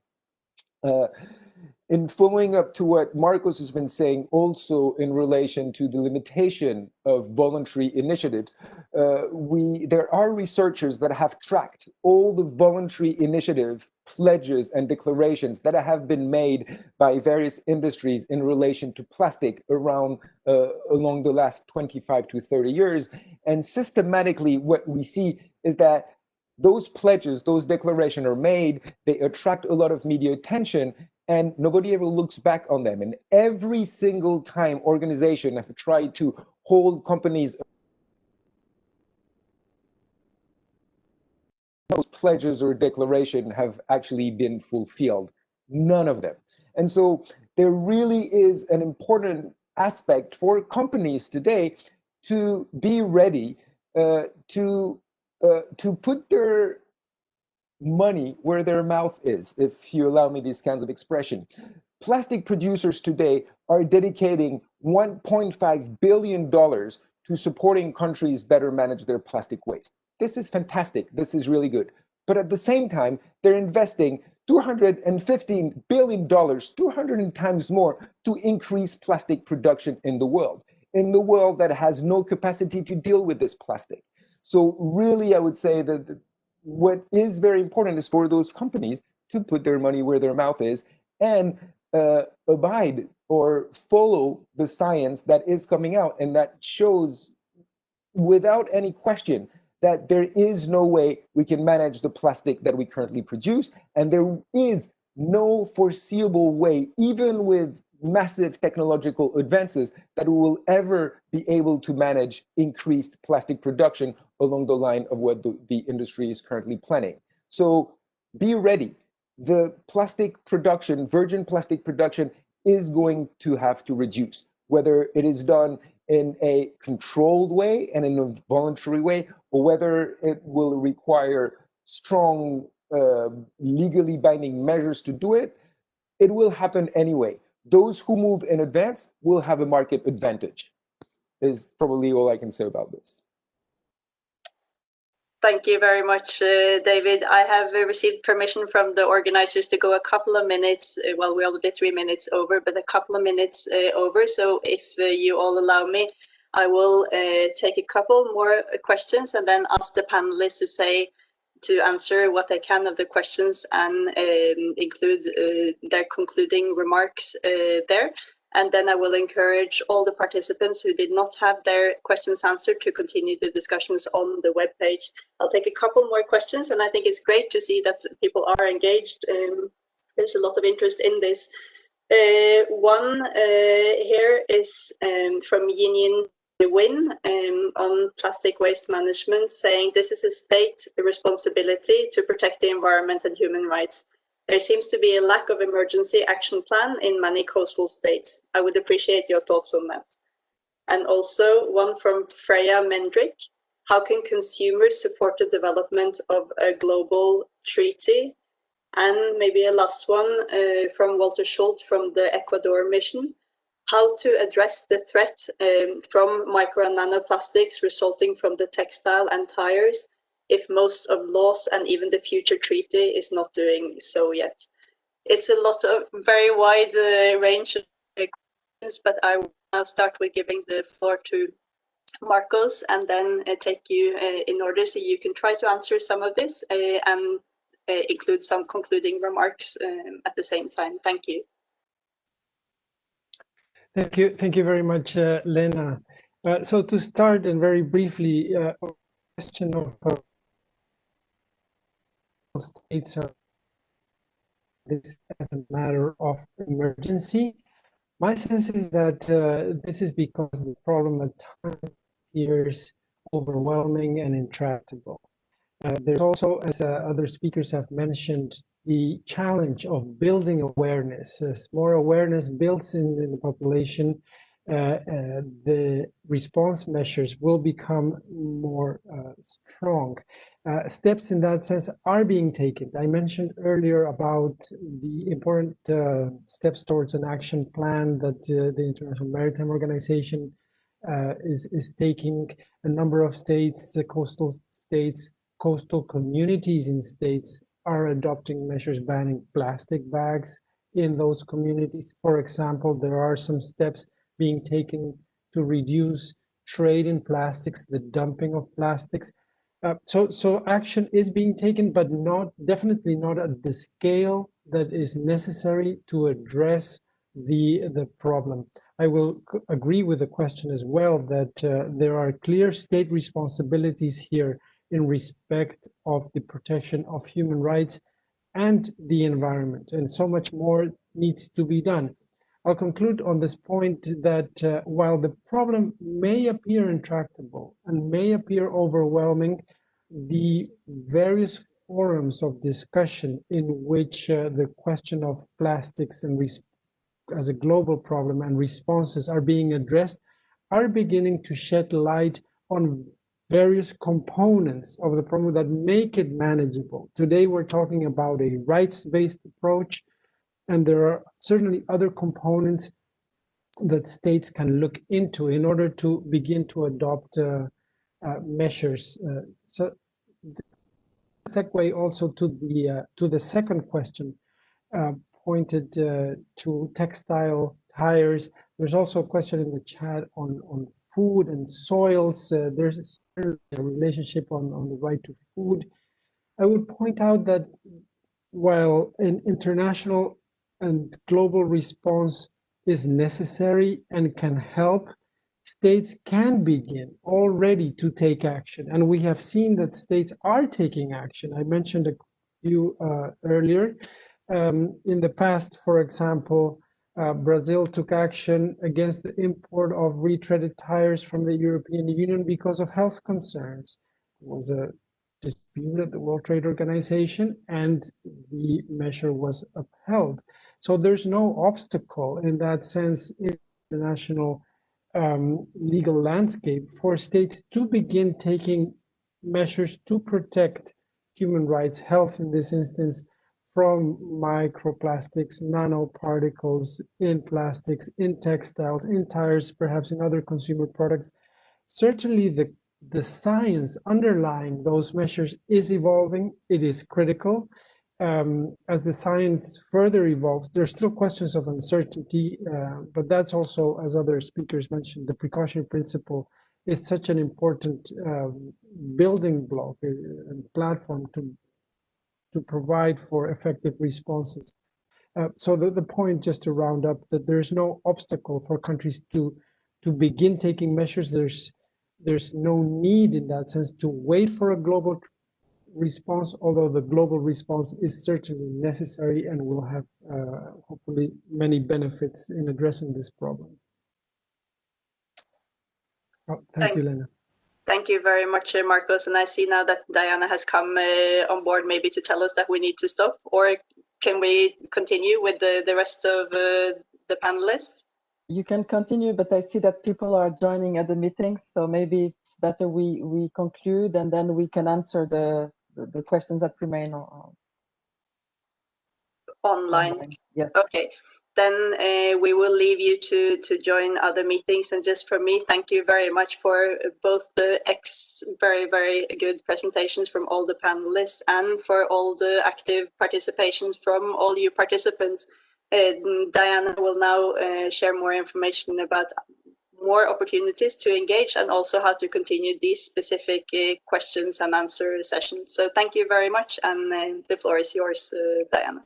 In following up to what Marcos has been saying, also in relation to the limitation of voluntary initiatives, there are researchers that have tracked all the voluntary initiative pledges and declarations that have been made by various industries in relation to plastic along the last 25 to 30 years. And systematically, what we see is that those pledges, those declarations are made, they attract a lot of media attention, and nobody ever looks back on them. And every single time organizations have tried to hold companies, those pledges or declarations have actually been fulfilled. None of them. And so there really is an important aspect for companies today to be ready to put their money where their mouth is, if you allow me these kinds of expression. Plastic producers today are dedicating $1.5 billion to supporting countries better manage their plastic waste. This is fantastic. This is really good. But at the same time, they're investing $215 billion, 200 times more, to increase plastic production in the world that has no capacity to deal with this plastic. So really, I would say that what is very important is for those companies to put their money where their mouth is and abide or follow the science that is coming out, and that shows without any question that there is no way we can manage the plastic that we currently produce, and there is no foreseeable way, even with massive technological advances, that we will ever be able to manage increased plastic production along the line of what the industry is currently planning. So be ready. The plastic production, virgin plastic production, is going to have to reduce, whether it is done in a controlled way and in a voluntary way, or whether it will require strong legally binding measures to do it. It will happen anyway. Those who move in advance will have a market advantage, is probably all I can say about this. Thank you very much, David. I have received permission from the organizers to go a couple of minutes, well, we're already 3 minutes over, but a couple of minutes over. So if you all allow me, I will take a couple more questions and then ask the panelists to answer what they can of the questions and include their concluding remarks there. And then I will encourage all the participants who did not have their questions answered to continue the discussions on the webpage. I'll take a couple more questions, and I think it's great to see that people are engaged. There's a lot of interest in this. One here is from Yin Win on plastic waste management, saying this is a state responsibility to protect the environment and human rights. There seems to be a lack of emergency action plan in many coastal states. I would appreciate your thoughts on that. And also one from Freya Mendrick. How can consumers support the development of a global treaty? And maybe a last one from Walter Schultz from the Ecuador mission. How to address the threat from micro and nanoplastics resulting from the textile and tires, if most of laws and even the future treaty is not doing so yet. It's a lot of very wide range of questions, but I will now start with giving the floor to Marcos, and then take you in order so you can try to answer some of this and include some concluding remarks at the same time. Thank you. Thank you very much, Lena. So to start, and very briefly, question of states are this as a matter of emergency. My sense is that this is because the problem at times appears overwhelming and intractable. There's also, as other speakers have mentioned, the challenge of building awareness. As more awareness builds in the population, the response measures will become more strong. Steps in that sense are being taken. I mentioned earlier about the important steps towards an action plan that the International Maritime Organization is taking. A number of states, coastal communities in states are adopting measures banning plastic bags in those communities. For example, there are some steps being taken to reduce trade in plastics, the dumping of plastics. So action is being taken, but definitely not at the scale that is necessary to address the problem. I will agree with the question as well that there are clear state responsibilities here in respect of the protection of human rights and the environment, and so much more needs to be done. I'll conclude on this point that while the problem may appear intractable and may appear overwhelming, the various forums of discussion in which the question of plastics and as a global problem and responses are being addressed are beginning to shed light on various components of the problem that make it manageable. Today, we're talking about a rights-based approach, and there are certainly other components that states can look into in order to begin to adopt measures. So, segue also to the second question pointed to textile tires. There's also a question in the chat on food and soils. There's a relationship on the right to food. I would point out that while an international and global response is necessary and can help, states can begin already to take action. And we have seen that states are taking action. I mentioned a few earlier. In the past, for example, Brazil took action against the import of retreaded tires from the European Union because of health concerns. It was a dispute at the World Trade Organization, and the measure was upheld. So there's no obstacle in that sense in the national legal landscape for states to begin taking measures to protect human rights, health in this instance, from microplastics, nanoparticles in plastics, in textiles, in tires, perhaps in other consumer products. Certainly the science underlying those measures is evolving. It is critical. As the science further evolves, there's still questions of uncertainty, but that's also, as other speakers mentioned, the precautionary principle is such an important building block and platform to provide for effective responses. So the point, just to round up, that there's no obstacle for countries to begin taking measures. There's no need in that sense to wait for a global response, although the global response is certainly necessary and will have hopefully many benefits in addressing this problem. Thank you, Lena. Thank you very much, Marcos. And I see now that Diana has come on board, maybe to tell us that we need to stop, or can we continue with the rest of the panelists? You can continue, but I see that people are joining at the meeting, so maybe it's better we conclude, and then we can answer the questions that remain online. Yes. Okay. Then we will leave you to join other meetings. And just for me, thank you very much for both the very, very good presentations from all the panelists and for all the active participations from all you participants. Diana will now share more information about more opportunities to engage and also how to continue these specific questions and answer sessions. So thank you very much, and the floor is yours, Diana.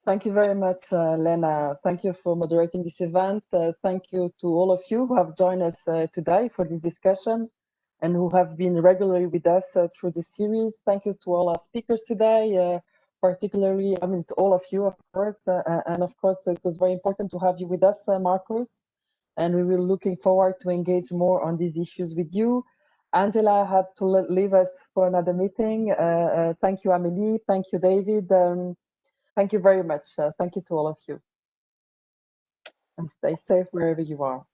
Thank you very much, Lena. Thank you for moderating this event. Thank you to all of you who have joined us today for this discussion and who have been regularly with us through this series. Thank you to all our speakers today, particularly, to all of you, of course. And of course, it was very important to have you with us, Marcus. And we were looking forward to engage more on these issues with you. Angela had to leave us for another meeting. Thank you, Amélie. Thank you, David. Thank you very much. Thank you to all of you. And stay safe wherever you are.